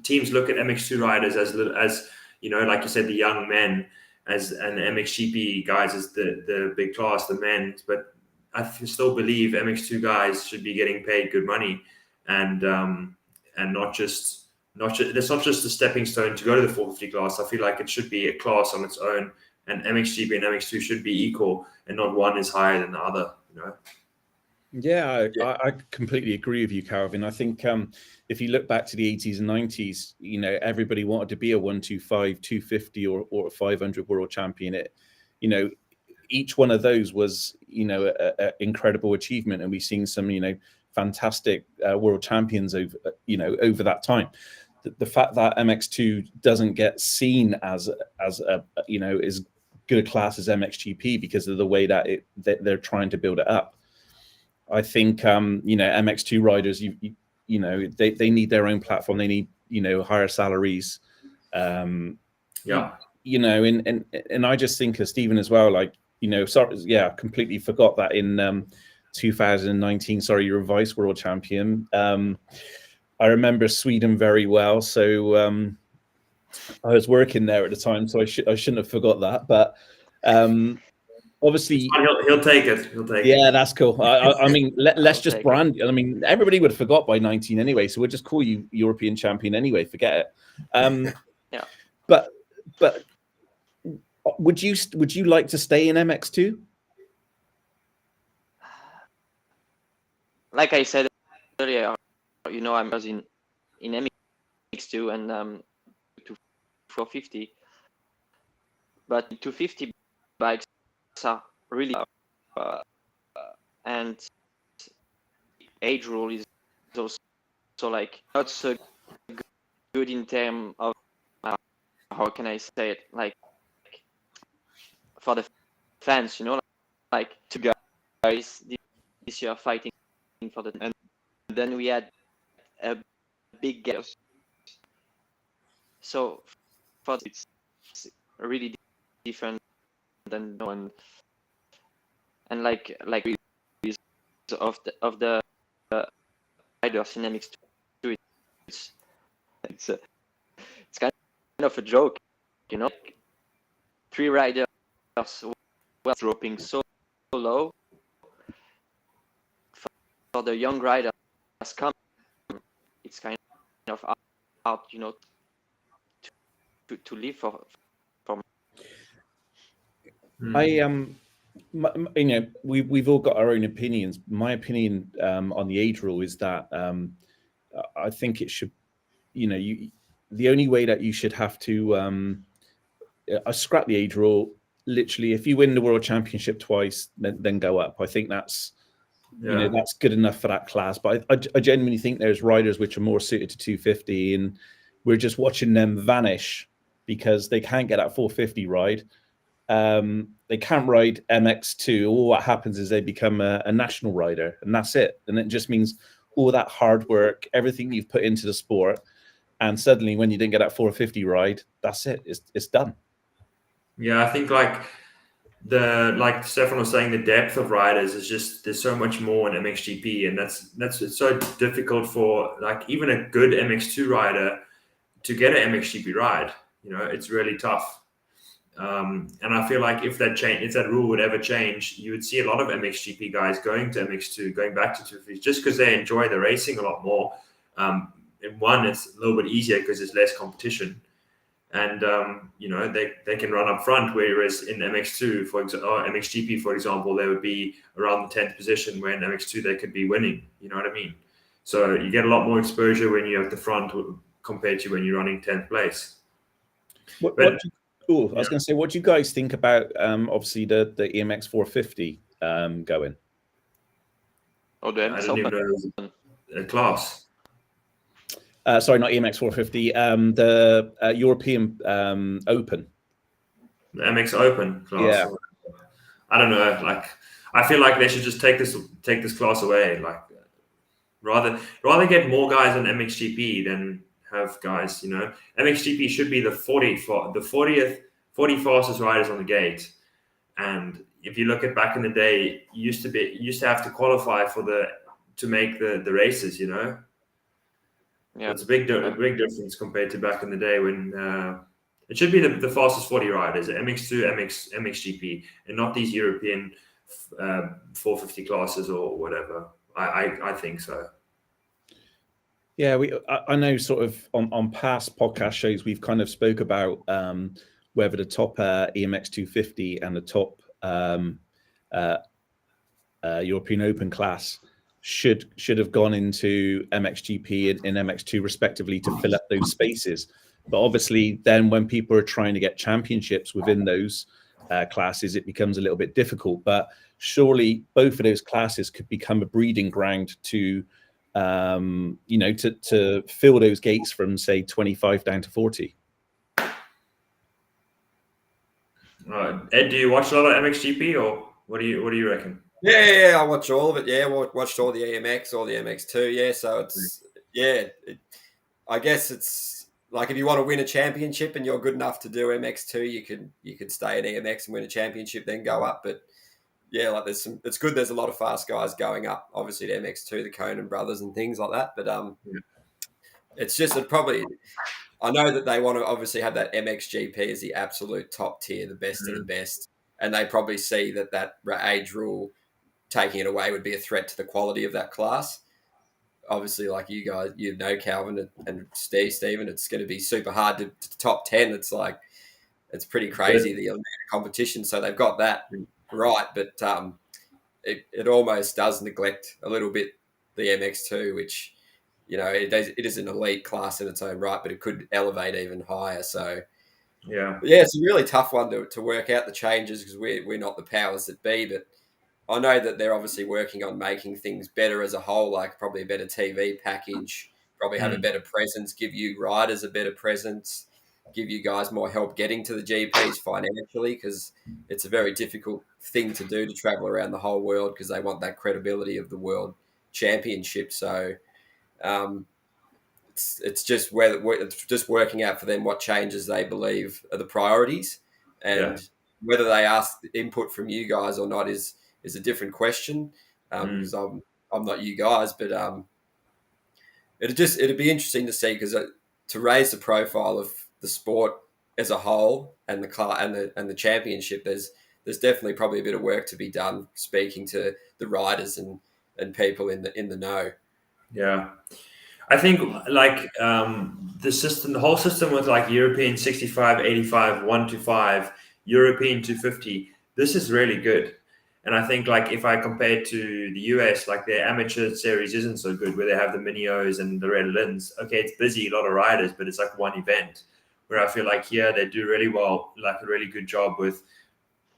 teams look at MX2 riders as like you said, the young men, and the MXGP guys as the big class, the men. But I still believe MX2 guys should be getting paid good money, and not just it's not just a stepping stone to go to the 450 class. I feel like it should be a class on its own, and MXGP and MX2 should be equal, and not one is higher than the other. Yeah, I completely agree with you, Calvin. I think if you look back to the 80s and 90s, everybody wanted to be a 125, 250 or a 500 world champion. Each one of those was, an incredible achievement. And we've seen some, fantastic world champions over that time. The fact that MX2 doesn't get seen as as good a class as MXGP because of the way that they're trying to build it up. I think MX2 riders, they need their own platform. They need higher salaries. And I just think of Stephen as well. Like completely forgot that in 2019. Sorry, you're a vice world champion. I remember Sweden very well. So I was working there at the time, so I shouldn't have forgot that. But obviously, he'll take it. Yeah, that's cool. I mean, let's just brand. I mean, everybody would have forgot by 19 anyway, so we'll just call you European champion anyway. Forget it. Yeah. But would you like to stay in MX2? Like I said earlier, I was in MX2 and to 450, but 250 bikes are really and age rule is also like not so good in terms of how can I say it, like for the fans, like two guys this year fighting for the, and then we had a big gap. So for it's really different than one, and like of the riders in MX2, it's kind of a joke, 3 riders were dropping so low. For the young riders come, it's kind of hard, to live from. We've all got our own opinions. My opinion on the age rule is that I think it should, the only way that you should have to scrap the age rule. Literally, if you win the world championship twice, then go up. I think that's that's good enough for that class. But I genuinely think there's riders which are more suited to 250, and we're just watching them vanish because they can't get that 450 ride. They can't ride MX2. All what happens is they become a national rider, and that's it. And it just means all that hard work, everything you've put into the sport, and suddenly when you didn't get that 450 ride, that's it. It's done. Yeah, I think like Stefan was saying, the depth of riders is just, there's so much more in MXGP, and that's it's so difficult for like even a good MX2 rider to get an MXGP ride. You know, it's really tough. And I feel like if that rule would ever change, you would see a lot of MXGP guys going to MX2, going back to 250s, just because they enjoy the racing a lot more. And one, it's a little bit easier because there's less competition. And you know, they can run up front, whereas in MX2 or MXGP, for example, they would be around the 10th position, where in MX2 they could be winning. You know what I mean? So you get a lot more exposure when you're at the front compared to when you're running 10th place. I was going to say, what do you guys think about obviously the EMX 450 going? Oh, the I didn't even know it was a class. Sorry, not EMX 450. The European Open. The MX Open class. Yeah. I don't know. Like, I feel like they should just take this class away. Like, rather get more guys on MXGP than have guys. You know, MXGP should be the 40 fastest riders on the gate. And if you look at back in the day, you used to have to qualify to make the races. You know. Yeah, it's a big difference compared to back in the day when it should be the fastest 40 riders, MX2, MXGP, and not these European 450 classes or whatever. I think so. Yeah, I know sort of on past podcast shows we've kind of spoke about whether the top EMX 250 and the top European Open class should have gone into MXGP and MX2 respectively to fill up those spaces. But obviously then when people are trying to get championships within those classes, it becomes a little bit difficult. But surely both of those classes could become a breeding ground to, you know, to fill those gates from say 25 down to 40. Ed, do you watch a lot of MXGP, or what do you reckon? Yeah, I watch all of it. Yeah, watched all the EMX, all the MX2. Yeah, so it's I guess it's like if you want to win a championship and you're good enough to do MX2, you could stay in EMX and win a championship, then go up. But yeah, like it's good. There's a lot of fast guys going up. Obviously, the MX2, the Conan brothers, and things like that. But it's just I know that they want to obviously have that MXGP as the absolute top tier, the best of the best, and they probably see that age rule taking it away would be a threat to the quality of that class. Obviously, like you guys, you know, Calvin and Stephen, it's going to be super hard to top 10. It's like, it's pretty crazy, the amount of competition. So they've got that right, but it almost does neglect a little bit the MX2, which, you know, it is an elite class in its own right, but it could elevate even higher. So yeah, it's a really tough one to work out the changes, because we're not the powers that be, but I know that they're obviously working on making things better as a whole, like probably a better TV package, probably have a better presence, give you riders a better presence, give you guys more help getting to the GPs financially, because it's a very difficult thing to do, to travel around the whole world, because they want that credibility of the world championship. So it's just working out for them what changes they believe are the priorities, and whether they ask input from you guys or not is a different question, because I'm not you guys, but it'd be interesting to see, because to raise the profile of the sport as a whole and the championship, there's definitely probably a bit of work to be done, speaking to the riders and people in the know. Yeah, I think like the whole system with like European 65, 85, 125, European 250, this is really good. And I think, like, if I compare it to the US, like their amateur series isn't so good, where they have the Mini-Os and the Red Lins. Okay, it's busy, a lot of riders, but it's like one event. Where I feel like here they do really well, like a really good job with,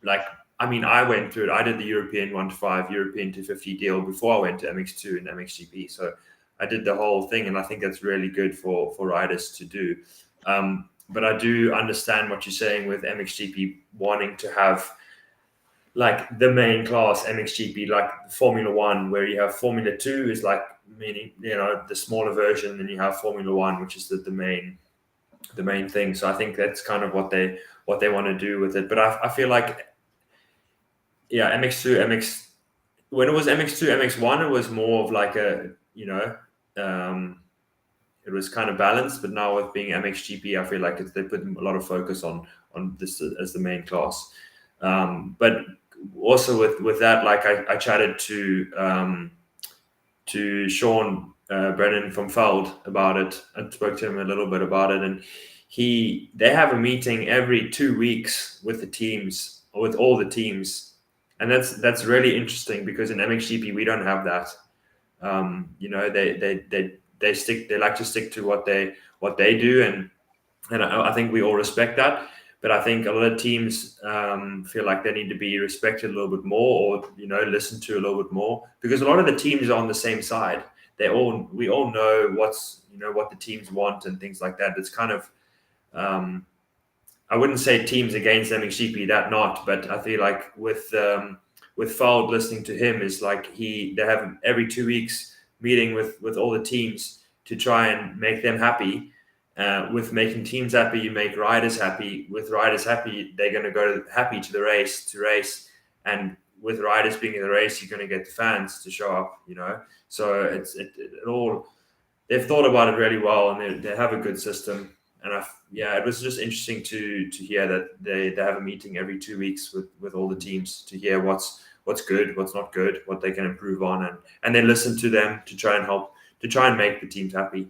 like, I mean, I went through it. I did the European 125, European 250 deal before I went to MX2 and MXGP. So I did the whole thing, and I think that's really good for riders to do. But I do understand what you're saying with MXGP wanting to have like the main class MXGP, like Formula One, where you have Formula 2 is like, meaning, you know, the smaller version, and then you have Formula One, which is the main thing. So I think that's kind of what they what they want to do with it. But I feel like, yeah, MX2, when it was MX2, MX1, it was more of like a, it was kind of balanced. But now with being MXGP, I feel like they put a lot of focus on this as the main class. But also with that, like I chatted to Sean Brennan from Feld about it. I spoke to him a little bit about it, and they have a meeting every 2 weeks with the teams, with all the teams, and that's really interesting because in MXGP we don't have that. They like to stick to what they do, and I think we all respect that. But I think a lot of teams feel like they need to be respected a little bit more, or listened to a little bit more, because a lot of the teams are on the same side. We all know what the teams want and things like that. It's kind of I wouldn't say teams against MXGP, that not, but I feel like with Feld, listening to him is like they have every 2 weeks meeting with all the teams to try and make them happy. With making teams happy, you make riders happy. With riders happy, they're going to go happy to the race to race, and with riders being in the race, you're going to get the fans to show up. So it all, they've thought about it really well, and they have a good system. And it was just interesting to hear that they have a meeting every 2 weeks with all the teams to hear what's good, what's not good, what they can improve on, and then listen to them to try and make the teams happy.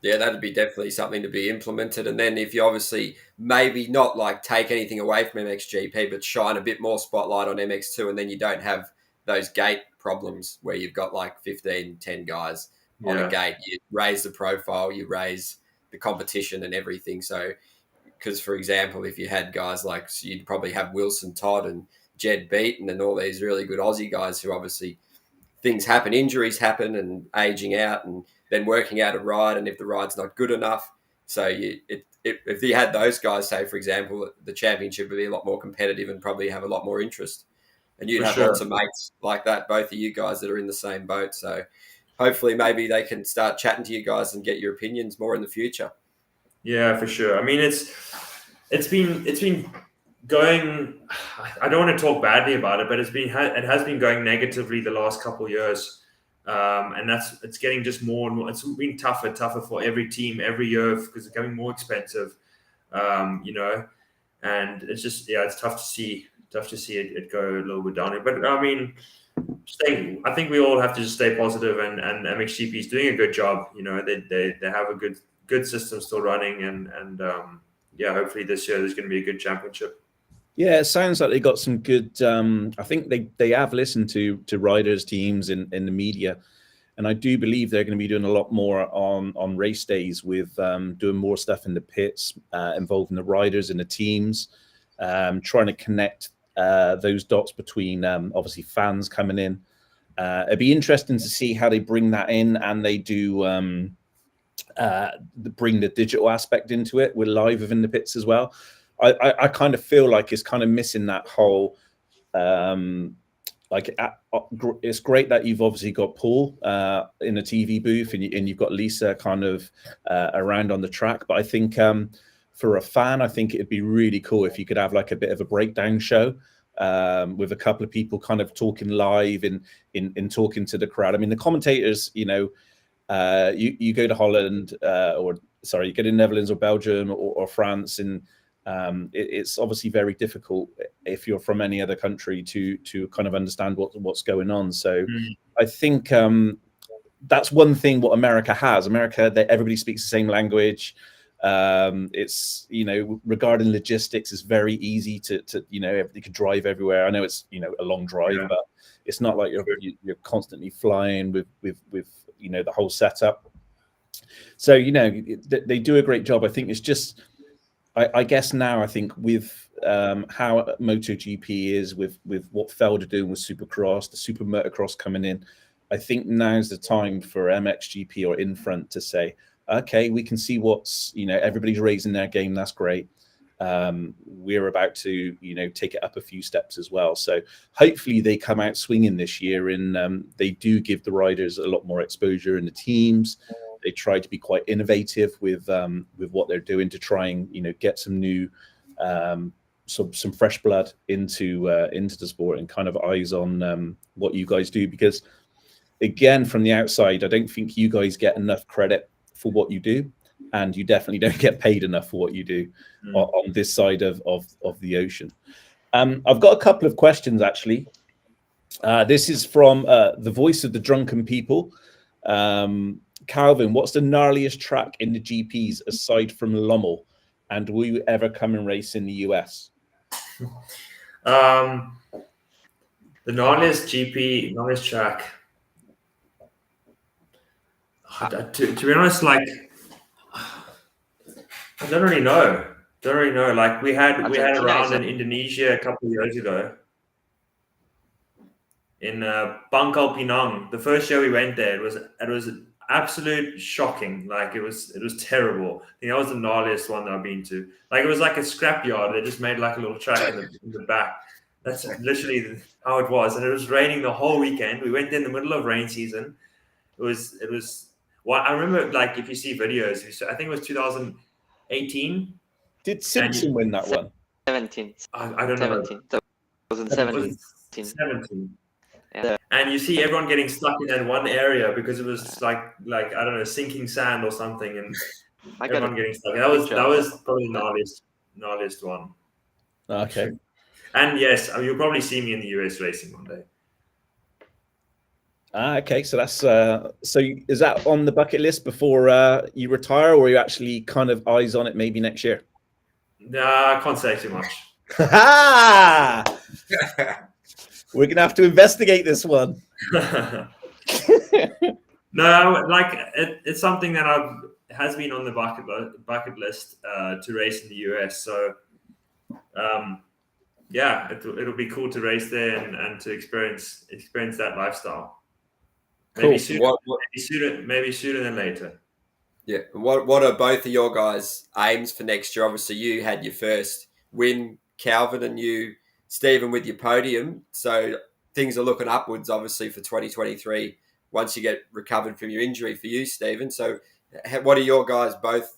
Yeah, that'd be definitely something to be implemented. And then if you obviously maybe not like take anything away from MXGP, but shine a bit more spotlight on MX2, and then you don't have those gate problems where you've got like 15, 10 guys on a gate. You raise the profile, you raise the competition and everything. So, because for example, if you had guys like, so you'd probably have Wilson Todd and Jed Beaton and all these really good Aussie guys who obviously things happen, injuries happen and aging out, and then working out a ride, and if the ride's not good enough. So if you had those guys, say, for example, the championship would be a lot more competitive and probably have a lot more interest. And you'd have lots of mates like that, both of you guys that are in the same boat. So hopefully maybe they can start chatting to you guys and get your opinions more in the future. Yeah, for sure. I mean, it's been going, I don't want to talk badly about it, but it has been going negatively the last couple of years. And it's getting just more and more. It's been tougher for every team every year because it's becoming more expensive, and it's just it's tough to see it go a little bit down. But I mean, I think we all have to just stay positive, and MXGP is doing a good job. They have a good system still running, and hopefully this year there's going to be a good championship. Yeah, it sounds like they got some good. I think they have listened to riders, teams in the media, and I do believe they're going to be doing a lot more on race days with doing more stuff in the pits, involving the riders and the teams, trying to connect those dots between obviously fans coming in. It'd be interesting to see how they bring that in, and they do bring the digital aspect into it. We're live within the pits as well. I kind of feel like it's kind of missing that whole it's great that you've obviously got Paul in a TV booth and you've got Lisa kind of around on the track, but I think for a fan, I think it'd be really cool if you could have like a bit of a breakdown show with a couple of people kind of talking live in talking to the crowd. I mean, the commentators, you go to Holland you go to Netherlands or Belgium or France, and it's obviously very difficult if you're from any other country to kind of understand what's going on. So I think that's one thing what America has. That everybody speaks the same language. It's regarding logistics, it's very easy to everybody could drive everywhere. I know it's a long drive, but it's not like you're constantly flying with the whole setup. So they do a great job. I think it's just I guess now I think with how MotoGP is, with what Feld are doing with Supercross, the Super Motocross coming in, I think now's the time for MXGP or Infront to say, okay, we can see what's, everybody's raising their game. That's great. We're about to, take it up a few steps as well. So hopefully they come out swinging this year, and they do give the riders a lot more exposure in the teams. They try to be quite innovative with what they're doing to try and, get some new some fresh blood into the sport and kind of eyes on what you guys do. Because again, from the outside, I don't think you guys get enough credit for what you do, and you definitely don't get paid enough for what you do on this side of the ocean. I've got a couple of questions actually. This is from the voice of the drunken people. Calvin, what's the gnarliest track in the GPs aside from Lommel? And will you ever come and race in the US? The gnarliest track. To be honest, like I don't really know. Like we had a round in Indonesia a couple of years ago. In Bangkal Pinang, the first year we went there, it was absolute shocking. Like it was terrible. I think that was the gnarliest one that I've been to. Like it was like a scrapyard. They just made like a little track in the back. That's literally how it was. And it was raining the whole weekend. We went in the middle of rain season. It was. Well, I remember like if you see videos, I think it was 2018. Did Simpson win that one? 17. I don't know. 2017. 17. Yeah. And you see everyone getting stuck in that one area because it was like I don't know, sinking sand or something, and everyone getting stuck. That was probably the gnarliest one. Okay. And yes, you'll probably see me in the US racing one day. Okay, so that's so is that on the bucket list before you retire, or are you actually kind of eyes on it maybe next year? Nah, I can't say too much. We're gonna have to investigate this one. No, like it's something that has been on the bucket list to race in the US. So, yeah, it'll be cool to race there and to experience that lifestyle. Maybe Cool. Maybe sooner than later. Yeah. What are both of your guys' aims for next year? Obviously, you had your first win, Calvin, and you, Stephen, with your podium. So things are looking upwards, obviously, for 2023 once you get recovered from your injury for you, Stephen. So what are your guys' both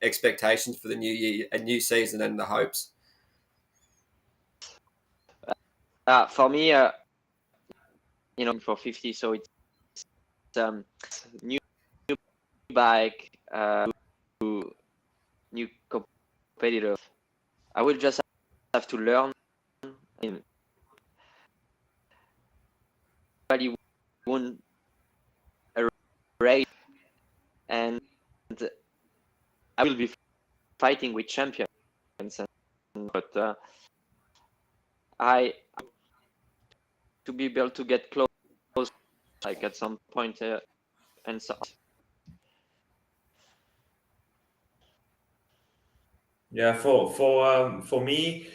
expectations for the new year, a new season, and the hopes? For me, for 50, so it's new bike, new competitor. I will just have to learn. Everybody won a race, and I will be fighting with champions. But I to be able to get close, like at some point, and so. Yeah, for me,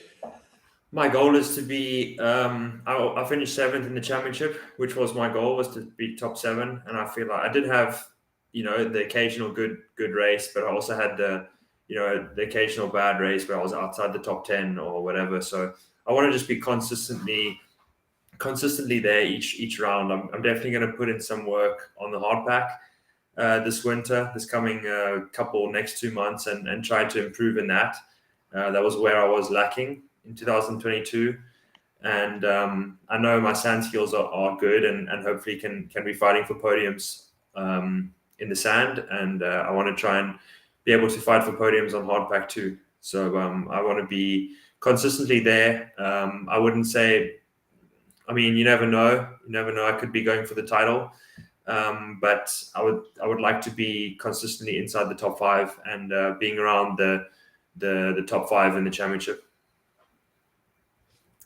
my goal is to be. I finished 7th in the championship, which was my goal, was to be top 7, and I feel like I did have, the occasional good race, but I also had the occasional bad race where I was outside the top 10 or whatever. So I want to just be consistently there each round. I'm definitely going to put in some work on the hard pack this winter, this coming next 2 months, and try to improve in that. That was where I was lacking in 2022, and I know my sand skills are good, and hopefully can be fighting for podiums in the sand, and I want to try and be able to fight for podiums on hard pack too. So I want to be consistently there. I wouldn't say, you never know. I could be going for the title, but I would like to be consistently inside the top 5 and being around the top 5 in the championship.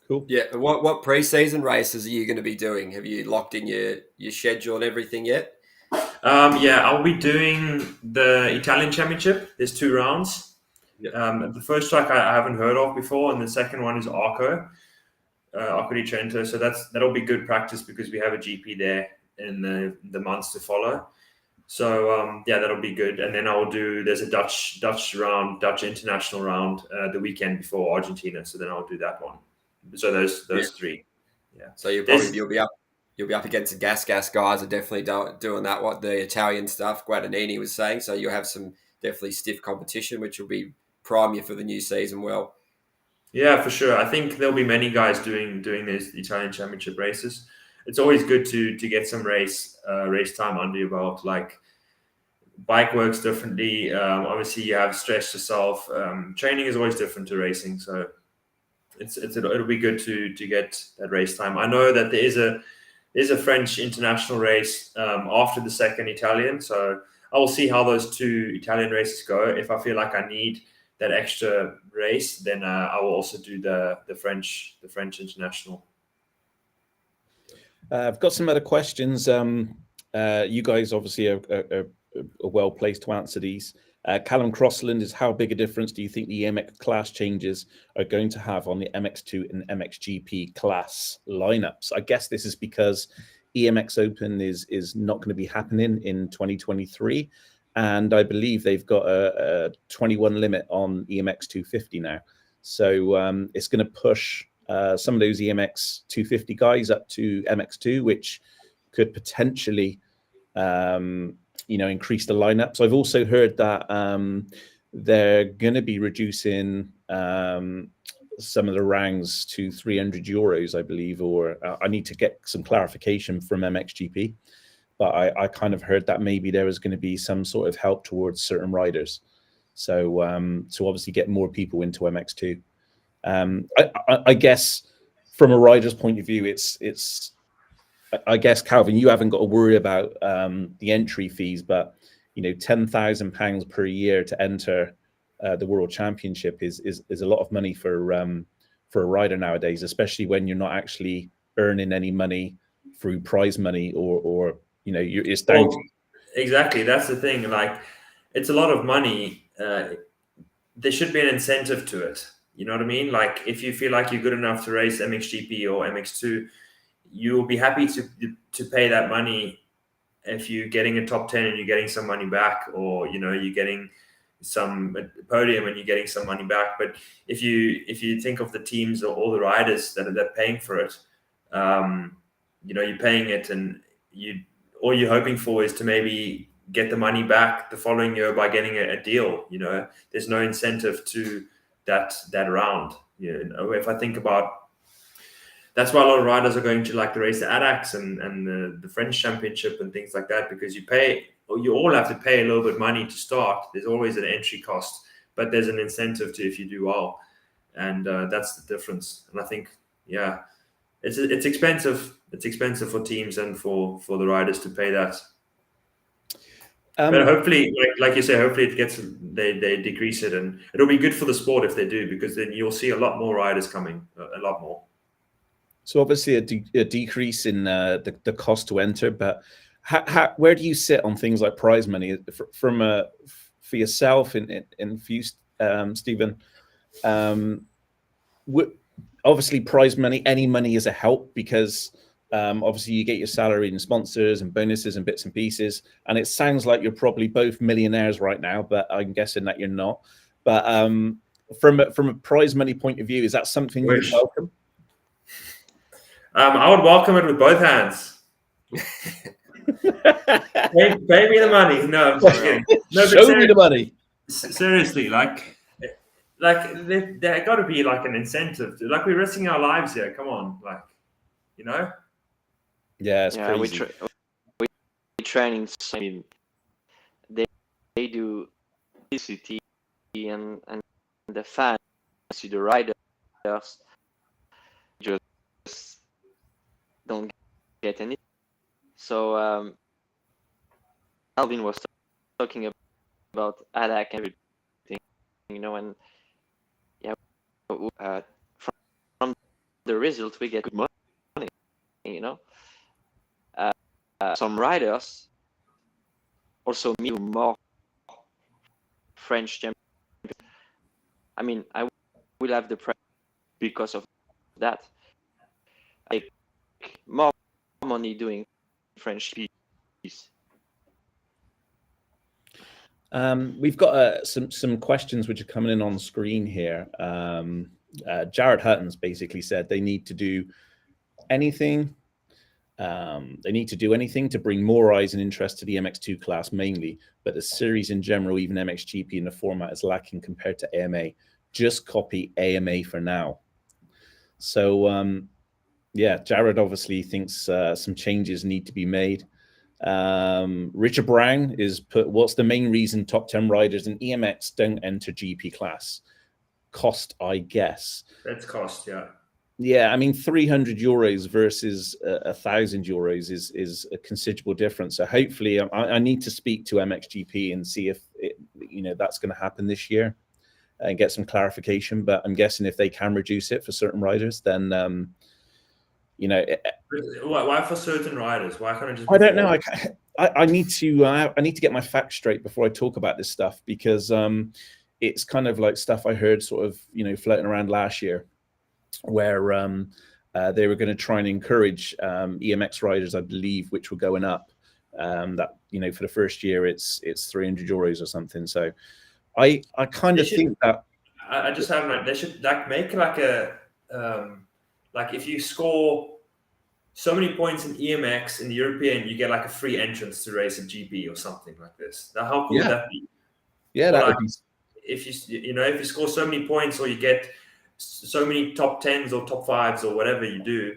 Cool. Yeah. What pre-season races are you going to be doing? Have you locked in your schedule and everything yet? Yeah, I'll be doing the Italian championship. There's 2 rounds. Yep. The first track I haven't heard of before, and the second one is Arco di Trento. So that'll be good practice because we have a GP there in the months to follow. So yeah, that'll be good. And then there's a Dutch international round Mm-hmm. the weekend before Argentina. So then I'll do that one. So those 3. Yeah. So you'll be up against the gas guys are definitely doing that. What the Italian stuff Guadagnini was saying. So you'll have some definitely stiff competition, which will be prime you for the new season. Well, Yeah, for sure. I think there'll be many guys doing these Italian Championship races. It's always good to get some race time under your belt. Like, bike works differently. Obviously, you have stress yourself. Training is always different to racing, so it'll be good to get that race time. I know that there's a French international race after the second Italian, so I will see how those two Italian races go. If I feel like I need that extra race, then I will also do the French international. I've got some other questions. You guys obviously are well placed to answer these. Callum Crossland is, how big a difference do you think the EMX class changes are going to have on the MX2 and MXGP class lineups? I guess this is because EMX Open is not going to be happening in 2023. And I believe they've got a 21 limit on EMX 250 now. So it's going to push some of those EMX 250 guys up to MX2, which could potentially, increase the lineup. So I've also heard that they're going to be reducing some of the ranks to €300, I believe, or I need to get some clarification from MXGP. But I kind of heard that maybe there was going to be some sort of help towards certain riders. So to obviously get more people into MX2. I guess from a rider's point of view, it's I guess, Calvin, you haven't got to worry about the entry fees, but £10,000 per year to enter the World Championship is a lot of money for a rider nowadays, especially when you're not actually earning any money through prize money or it's down. Well, exactly, that's the thing. Like, it's a lot of money. There should be an incentive to it. You know what I mean? Like, if you feel like you're good enough to race MXGP or MX2, you'll be happy to pay that money if you're getting a top 10 and you're getting some money back, or you're getting some podium and you're getting some money back. But if you think of the teams or all the riders that are paying for it, you're paying it, and all you're hoping for is to maybe get the money back the following year by getting a deal. There's no incentive to that round. If I think about, that's why a lot of riders are going to like the race the ADAX and the French Championship and things like that, because you all have to pay a little bit of money to start. There's always an entry cost, but there's an incentive to if you do well, and that's the difference. And I think, yeah, it's expensive. It's expensive for teams and for the riders to pay that. But hopefully, like you say, hopefully they decrease it, and it'll be good for the sport if they do, because then you'll see a lot more riders coming, a lot more. So obviously a decrease in the cost to enter, but where do you sit on things like prize money for yourself and for you, Stephen? Obviously, prize money, any money is a help, because obviously you get your salary and sponsors and bonuses and bits and pieces. And it sounds like you're probably both millionaires right now, but I'm guessing that you're not. But from a prize money point of view, is that something you welcome? I would welcome it with both hands. pay me the money. No, I'm just kidding. No, show me the money. Seriously, like there got to be like an incentive. Like, we're risking our lives here. Come on, Yeah, it's crazy. We training. I mean, they do publicity and the fans, the riders, just don't get any. So Calvin was talking about ADAC and everything, and from the result we get good money, some riders also meet more French champions. I mean, I will have the prize because of that. I make more money doing French piece. We've got some questions which are coming in on screen here. Jared Hutton's basically said they need to do anything. They need to do anything to bring more eyes and interest to the MX2 class mainly, but the series in general, even MXGP in the format, is lacking compared to AMA. just copy AMA for now. So yeah, Jared obviously thinks some changes need to be made. Richard Brown is put, what's the main reason top 10 riders in EMX don't enter GP class? Cost, I guess. That's cost, yeah. Yeah, I mean, 300 euros versus 1,000 euros is a considerable difference. So hopefully, I need to speak to MXGP and see if that's going to happen this year and get some clarification. But I'm guessing if they can reduce it for certain riders, then why for certain riders? Why can't it just? I don't know. I need to get my facts straight before I talk about this stuff, because it's kind of like stuff I heard sort of floating around last year, where they were going to try and encourage EMX riders, I believe, which were going up. That for the first year it's 300 euros or something. So I kind of think that I just have like, they should like make like a like if you score so many points in EMX in the European, you get like a free entrance to race a GP or something like this. Now, how cool would that be? Yeah, that would be. If you score so many points, or you get so many top 10s or top 5s or whatever you do,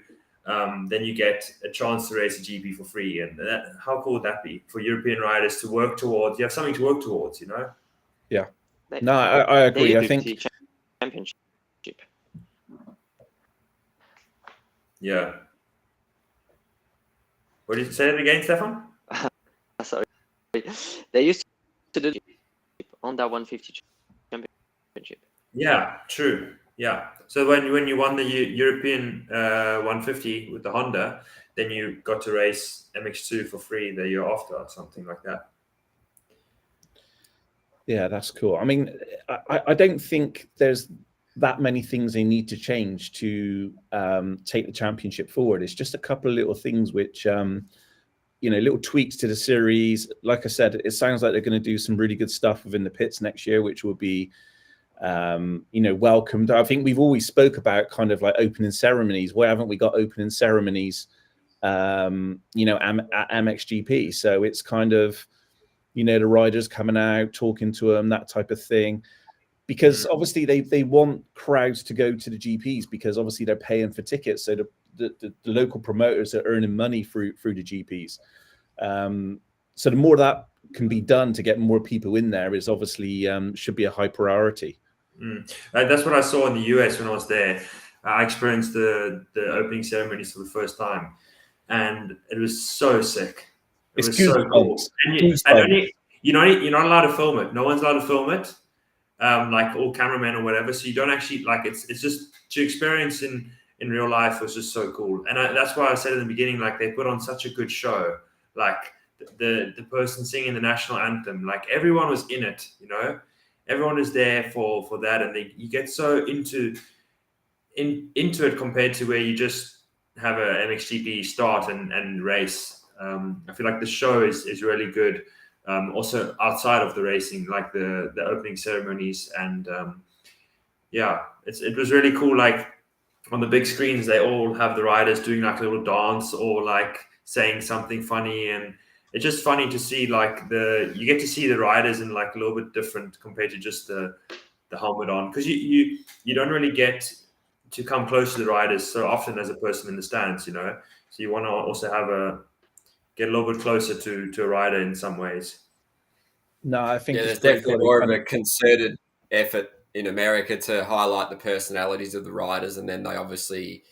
then you get a chance to race a GP for free. And how cool would that be for European riders to work towards? You have something to work towards, Yeah. No, I agree. I think championship. Yeah. What did you say it again, Stefan? Sorry. They used to do on that 150 championship. Yeah, true. Yeah. So when you won the European 150 with the Honda, then you got to race MX2 for free the year after, or something like that. Yeah, that's cool. I mean, I don't think there's that many things they need to change to take the championship forward. It's just a couple of little things which, little tweaks to the series. Like I said, it sounds like they're going to do some really good stuff within the pits next year, which will be, welcomed. I think we've always spoke about kind of like opening ceremonies. Why haven't we got opening ceremonies, at MXGP? So it's kind of, the riders coming out, talking to them, that type of thing. Because obviously they want crowds to go to the GPs, because obviously they're paying for tickets. So the local promoters are earning money through the GPs. So the more that can be done to get more people in there is obviously should be a high priority. That's what I saw in the US when I was there. I experienced the opening ceremonies for the first time, and it was so sick. It was so cool. And you're not allowed to film it. No one's allowed to film it. Like all cameramen or whatever, so you don't actually like it's just to experience in real life was just so cool. And that's why I said in the beginning, like they put on such a good show. Like the person singing the national anthem, like everyone was in it, everyone is there for that, and you get so into it compared to where you just have a MXGP start and race. I feel like the show is really good. Also outside of the racing, like the opening ceremonies, and it was really cool. Like on the big screens, they all have the riders doing like a little dance or like saying something funny, and it's just funny to see like you get to see the riders in like a little bit different compared to just the helmet on, because you don't really get to come close to the riders so often as a person in the stands, so you want to also get a little bit closer to a rider in some ways. No, I think there's definitely more of a concerted effort in America to highlight the personalities of the riders, and then they obviously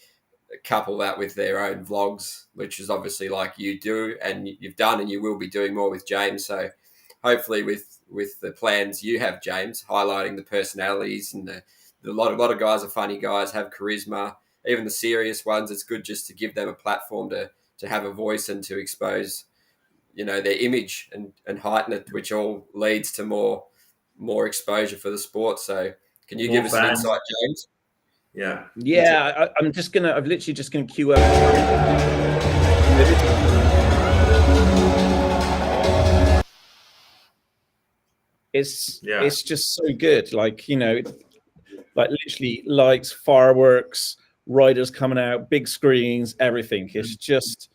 couple that with their own vlogs, which is obviously like you do and you've done, and you will be doing more with James. So hopefully with the plans you have, James, highlighting the personalities, and a lot of guys are funny guys, have charisma, even the serious ones. It's good just to give them a platform to have a voice and to expose, their image and heighten it, which all leads to more exposure for the sport. So can you give us an insight, James? Yeah. I'm literally just gonna queue up. It's just so good. Like, like literally lights, fireworks, riders coming out, big screens, everything. It's just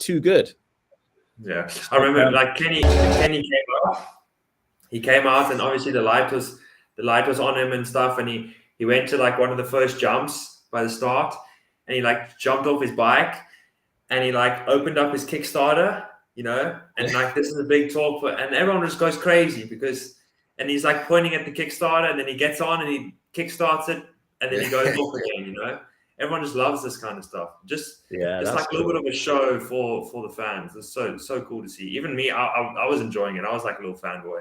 too good. Yeah, I remember like Kenny came out. He came out, and obviously the light was the light was on him and stuff, and he went to like one of the first jumps by the start, and he like jumped off his bike, and he like opened up his Kickstarter, and like this is a big talk, and everyone just goes crazy and he's like pointing at the Kickstarter, and then he gets on and he kickstarts it, and then he goes off again, Everyone just loves this kind of stuff. Just like a little bit of a show for the fans. It's so cool to see. Even me, I was enjoying it. I was like a little fanboy.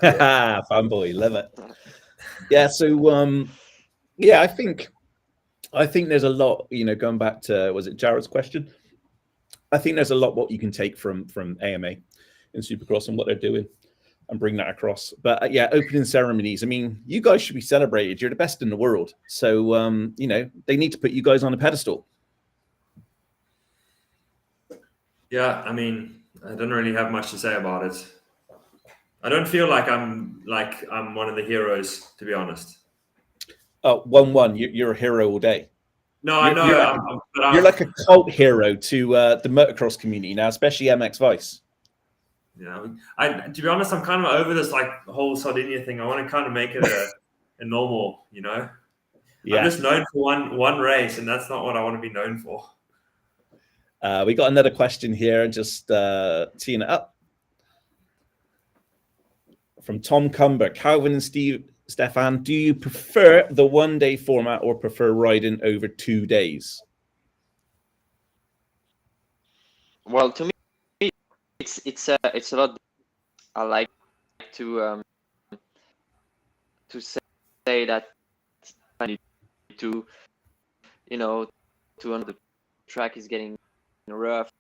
Fanboy, love it. Yeah. So I think there's a lot. Going back to, was it Jared's question? I think there's a lot what you can take from AMA in Supercross and what they're doing, and bring that across. But opening ceremonies, I mean, you guys should be celebrated. You're the best in the world. So, they need to put you guys on a pedestal. Yeah, I mean, I don't really have much to say about it. I don't feel like I'm one of the heroes, to be honest. Oh, 1-1. You're a hero all day. No, I know. You're like a cult hero to the motocross community now, especially MX Vice. Yeah, to be honest, I'm kind of over this like whole Sardinia thing. I want to kind of make it a normal, Yeah. I'm just known for one race, and that's not what I want to be known for. We got another question here, just teeing it up from Tom Cumber. Calvin and Stefan, do you prefer the one-day format or prefer riding over 2 days? Well, to me, it's a lot. I like to say that I need to the track is getting rough,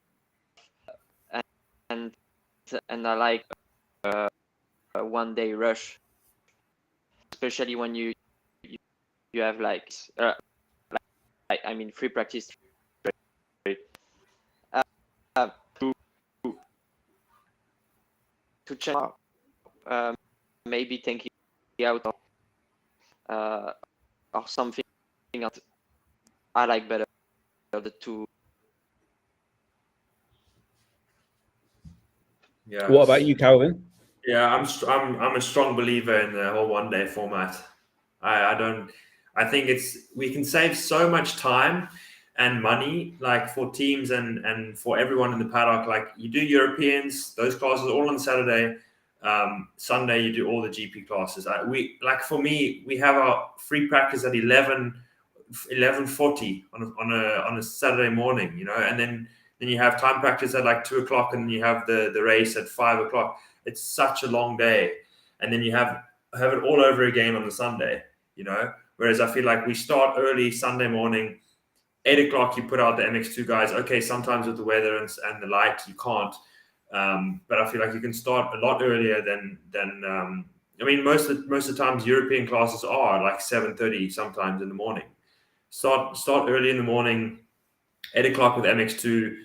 and I like a 1 day rush, especially when you have free practice. To check out, maybe thinking out or something that I like better, the two. Yeah. What about you, Calvin? Yeah, I'm a strong believer in the whole 1 day format. I think we can save so much time and money, like for teams and for everyone in the paddock. Like you do Europeans, those classes all on Saturday. Sunday you do all the GP classes. For me, we have our free practice at 11:40 on a Saturday morning, and then you have time practice at like 2:00, and you have the race at 5:00. It's such a long day, and then you have it all over again on the Sunday, Whereas I feel like we start early Sunday morning. 8:00, you put out the MX2 guys. Okay, sometimes with the weather and the light, you can't. But I feel like you can start a lot earlier than most of the times European classes are like 7:30 sometimes in the morning. Start early in the morning, 8:00 with MX2.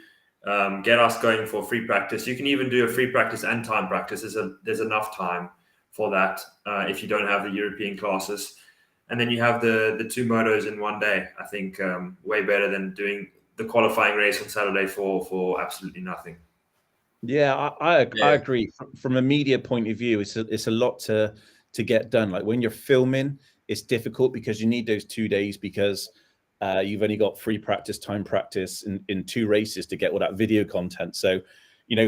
Get us going for free practice. You can even do a free practice and time practice. There's enough time for that if you don't have the European classes. And then you have the two motos in 1 day. I think way better than doing the qualifying race on Saturday for absolutely nothing. Yeah, I agree. From a media point of view, it's a lot to get done. Like when you're filming, it's difficult because you need those 2 days because you've only got free practice, time practice in 2 races to get all that video content. So,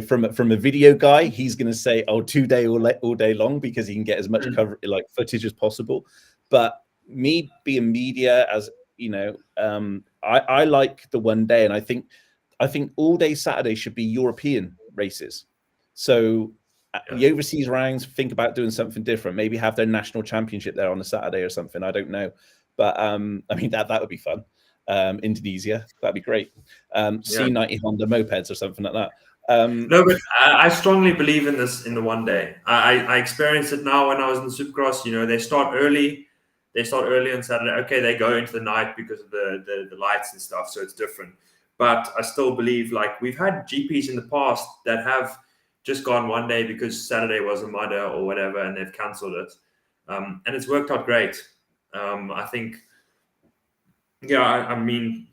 from a video guy, he's going to say, 2 day all day long because he can get as much footage as possible. But me being media, as I like the 1 day, and I think all day Saturday should be European races. So the overseas rounds, think about doing something different. Maybe have their national championship there on a Saturday or something. I don't know, but that would be fun. Indonesia, that'd be great. C90 Honda mopeds or something like that. No, but I strongly believe in this in the 1 day. I experienced it now when I was in the Supercross. They start early. They start early on Saturday. Okay, they go into the night because of the lights and stuff, so it's different. But I still believe, like, we've had GPs in the past that have just gone 1 day because Saturday was a mudder or whatever, and they've cancelled it. And it's worked out great. I think, I mean,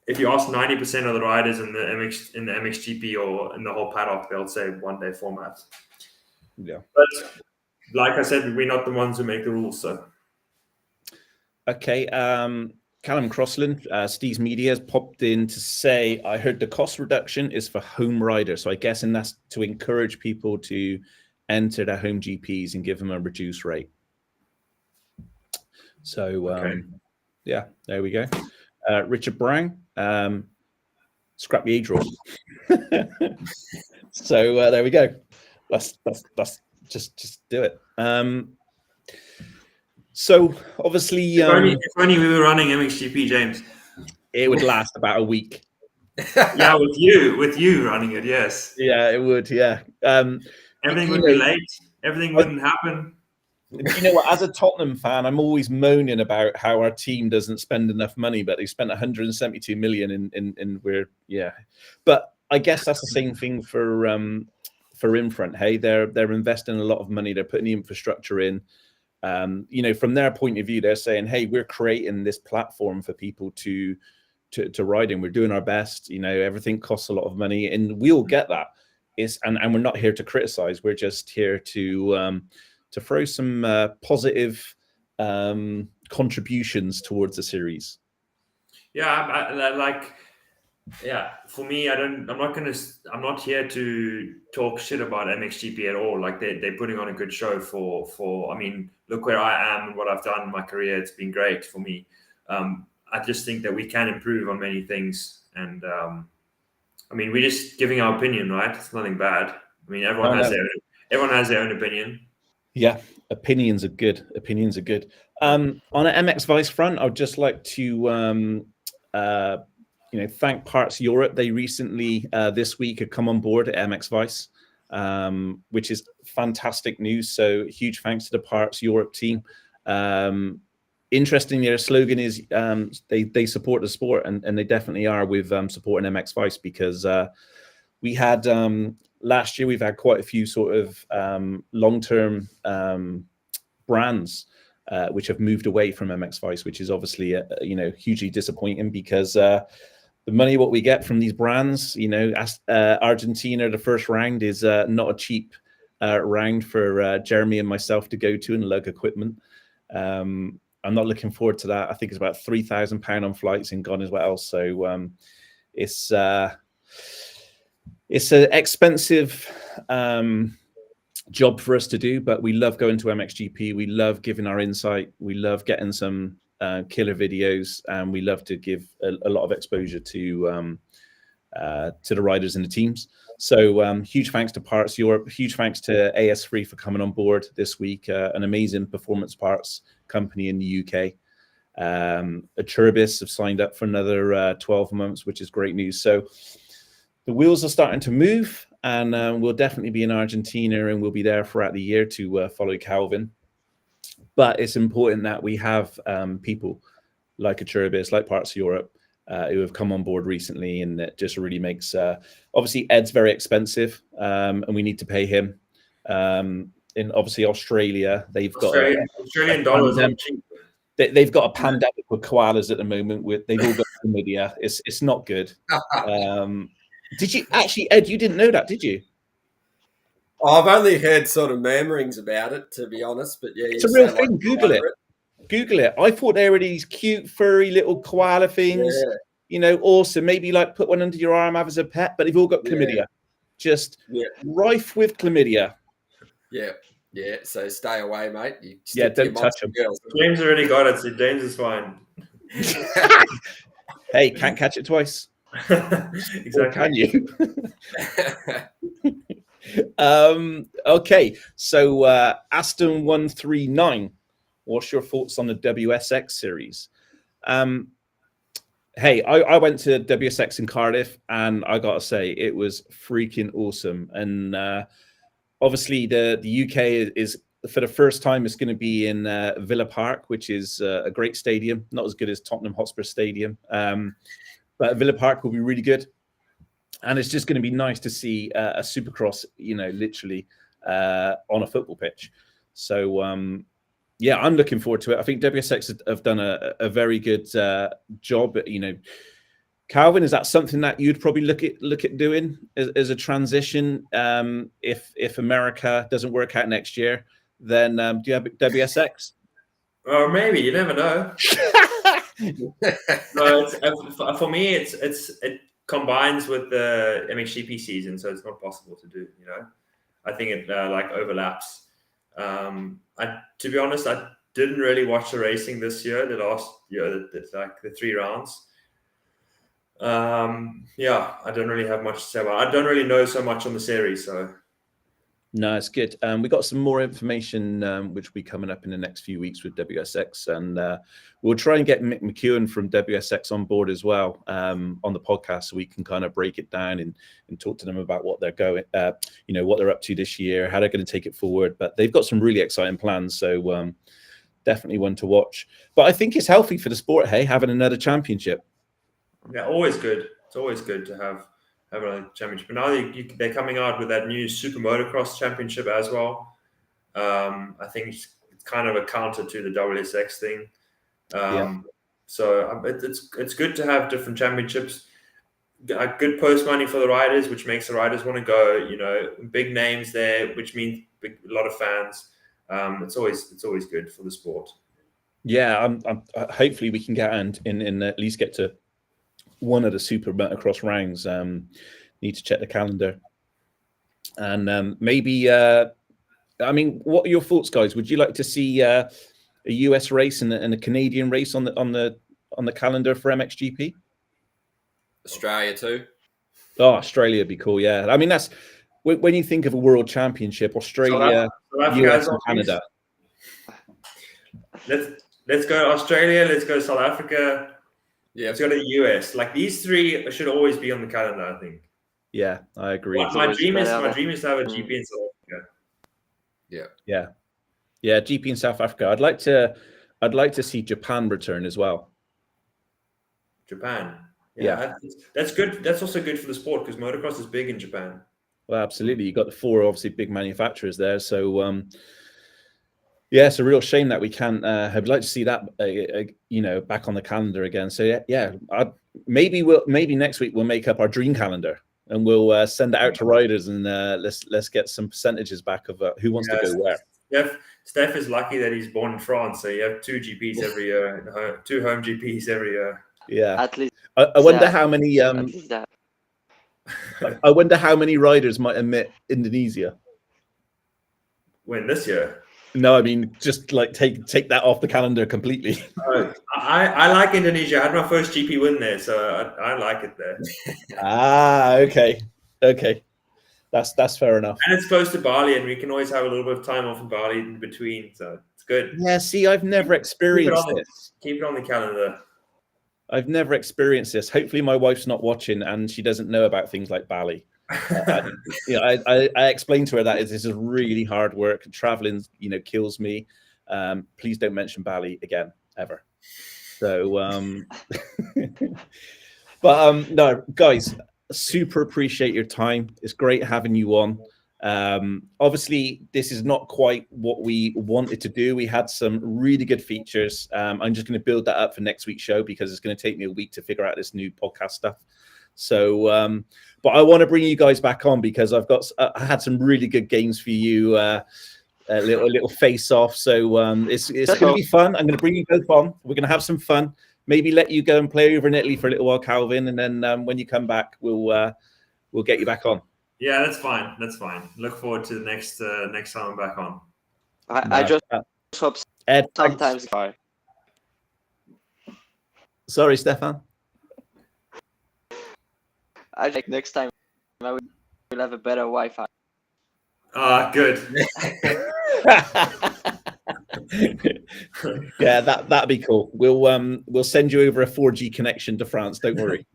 if you ask 90% of the riders in the MXGP or in the whole paddock, they'll say 1 day format. Yeah. But like I said, we're not the ones who make the rules. So okay. Callum Crossland, Steve's Media has popped in to say, I heard the cost reduction is for home riders. So I guess that's to encourage people to enter their home GPs and give them a reduced rate. So, okay. Yeah, there we go. Richard Brown, scrap the age rule. So there we go. That's just do it. So obviously, if only we were running MXGP, James. It would last about a week. Yeah, with you running it, yes. Yeah, it would. Yeah. Everything would be late. Everything wouldn't happen. You know what? As a Tottenham fan, I'm always moaning about how our team doesn't spend enough money, but they spent 172 million in we're But I guess that's the same thing for Infront. Hey, they're investing a lot of money. They're putting the infrastructure in. From their point of view, they're saying, hey, we're creating this platform for people to ride in. We're doing our best. Everything costs a lot of money, and we all get that. And we're not here to criticize. We're just here to throw some positive contributions towards the series. For me, I'm not here to talk shit about MXGP at all. Like they're putting on a good show for I mean, look where I am and what I've done in my career. It's been great for me. I just think that we can improve on many things. And we're just giving our opinion, right? It's nothing bad. I mean, everyone has their own opinion. Yeah, opinions are good. On an MX Vice front, I would just like to thank Parts Europe. They recently this week have come on board at MX Vice, which is fantastic news. So huge thanks to the Parts Europe team. Interestingly, their slogan is they support the sport, and they definitely are with supporting MX Vice, because we had last year we've had quite a few sort of long-term brands which have moved away from MX Vice, which is obviously hugely disappointing, because the money what we get from these brands, Argentina, the first round is not a cheap round for Jeremy and myself to go to and lug equipment. I'm not looking forward to that. I think it's about £3,000 on flights and gone as well. So it's an expensive job for us to do, but we love going to MXGP. We love giving our insight. We love getting some killer videos, and we love to give a lot of exposure to the riders and the teams. So huge thanks to Parts Europe. Huge thanks to AS3 for coming on board this week. An amazing performance parts company in the UK. Aturbis have signed up for another 12 months, which is great news. So the wheels are starting to move, and we'll definitely be in Argentina, and we'll be there throughout the year to follow Calvin. But it's important that we have people like Aturbis, like Parts Europe, who have come on board recently, and that just really makes obviously Ed's very expensive, and we need to pay him. In obviously Australia, they've got Australian dollars. They've got a pandemic with koalas at the moment. They've all got chlamydia. It's not good. Did you actually, Ed? You didn't know that, did you? I've only heard sort of murmurings about it, to be honest. But yeah, it's a real thing. Google it. Google it. I thought they were these cute, furry little koala things. Yeah. Awesome. Maybe like put one under your arm, have as a pet. But they've all got chlamydia. Just rife with chlamydia. Yeah. Yeah. So stay away, mate. Don't touch them. James already got it, so James is fine. Hey, can't catch it twice. Exactly. Or can you? Okay, so Aston 139, what's your thoughts on the WSX series? Hey, I went to WSX in Cardiff, and I gotta say it was freaking awesome. And obviously the UK is for the first time it's going to be in Villa Park, which is a great stadium, not as good as Tottenham Hotspur Stadium, but Villa Park will be really good. And it's just going to be nice to see a Supercross, literally on a football pitch. So, I'm looking forward to it. I think WSX have done a very good job. Calvin, is that something that you'd probably look at doing as a transition if America doesn't work out next year? then do you have WSX? Or maybe, you never know. No, for me, it combines with the MXGP season, so it's not possible to do. I think it like overlaps. To be honest, I didn't really watch the racing this year. The last year, like the 3 rounds. I don't really have much to say about it. I don't really know so much on the series, so. No, it's good. We got some more information which will be coming up in the next few weeks with WSX, and we'll try and get Mick McEwen from WSX on board as well on the podcast, so we can kind of break it down and talk to them about what they're going, what they're up to this year, how they're going to take it forward. But they've got some really exciting plans, so definitely one to watch. But I think it's healthy for the sport, hey, having another championship. Yeah, always good. It's always good to have a championship. But now they're coming out with that new Super Motocross Championship as well. I think it's kind of a counter to the WSX thing. So it's good to have different championships. Good post money for the riders, which makes the riders want to go. Big names there, which means a lot of fans. It's always good for the sport. Yeah, hopefully we can get and at least get to one of the Super Motocross rounds. Need to check the calendar, and maybe. What are your thoughts, guys? Would you like to see a US race and a Canadian race on the calendar for MXGP? Australia too. Oh, Australia would be cool. Yeah, I mean that's when you think of a world championship, Australia, US, and Canada. Let's go to Australia. Let's go to South Africa. Yeah, let's go to the US. Like these 3 should always be on the calendar, I think. Yeah, I agree. My dream is to have a GP in South Africa. Yeah, GP in South Africa. I'd like to see Japan return as well. Japan. Yeah. That's good. That's also good for the sport because motocross is big in Japan. Well, absolutely. You got the 4 obviously big manufacturers there, so it's a real shame that we can't. I'd like to see that back on the calendar again. So maybe next week we'll make up our dream calendar and we'll send it out to riders and let's get some percentages back of who wants to go where. Steph is lucky that he's born in France, so you have 2 GPs every year, 2 home GPs every year. Yeah, at least. I wonder how many. I wonder how many riders might admit Indonesia. When this year? No, I mean just like take that off the calendar completely. I like Indonesia. I had my first GP win there, so I like it there. Okay, that's fair enough. And it's close to Bali, and we can always have a little bit of time off in Bali in between, so it's good. Yeah, see, I've never experienced this. Keep it on the calendar. I've never experienced this. Hopefully, my wife's not watching and she doesn't know about things like Bali. I explained to her that this is really hard work. Traveling, kills me. Please don't mention Bali again, ever. So, no, guys, super appreciate your time. It's great having you on. Obviously, this is not quite what we wanted to do. We had some really good features. I'm just going to build that up for next week's show because it's going to take me a week to figure out this new podcast stuff. So, but I want to bring you guys back on because I had some really good games for you, a little face off. So it's going to be fun. I'm going to bring you both on. We're going to have some fun. Maybe let you go and play over in Italy for a little while, Calvin, and then when you come back, we'll get you back on. Yeah, that's fine. That's fine. Look forward to the next time I'm back on. I just hope Ed, sometimes. Sorry, Stefan. I think next time I will have a better Wi-Fi. Good. Yeah, that'd be cool. We'll send you over a 4G connection to France. Don't worry.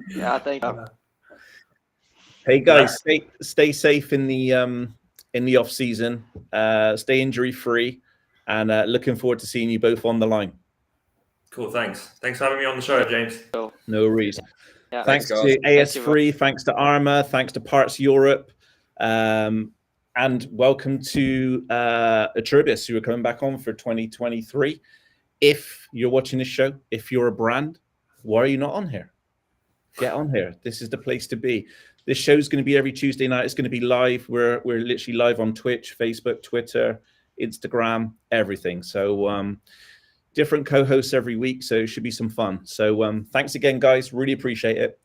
Yeah, thank you. Hey guys, stay safe in the off season. Stay injury free, and looking forward to seeing you both on the line. Cool. Thanks for having me on the show, James. No worries. Yeah. Thanks to AS3, thanks to Arma, thanks to Parts Europe, and welcome to Atribis, who are coming back on for 2023. If you're watching this show, if you're a brand, why are you not on here? Get on here. This is the place to be. This show's going to be every Tuesday night. It's going to be live. We're literally live on Twitch, Facebook, Twitter, Instagram, everything. So different co-hosts every week. So it should be some fun. So thanks again, guys. Really appreciate it.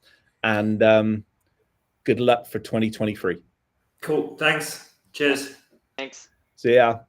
And good luck for 2023. Cool. Thanks. Cheers. Thanks. See ya.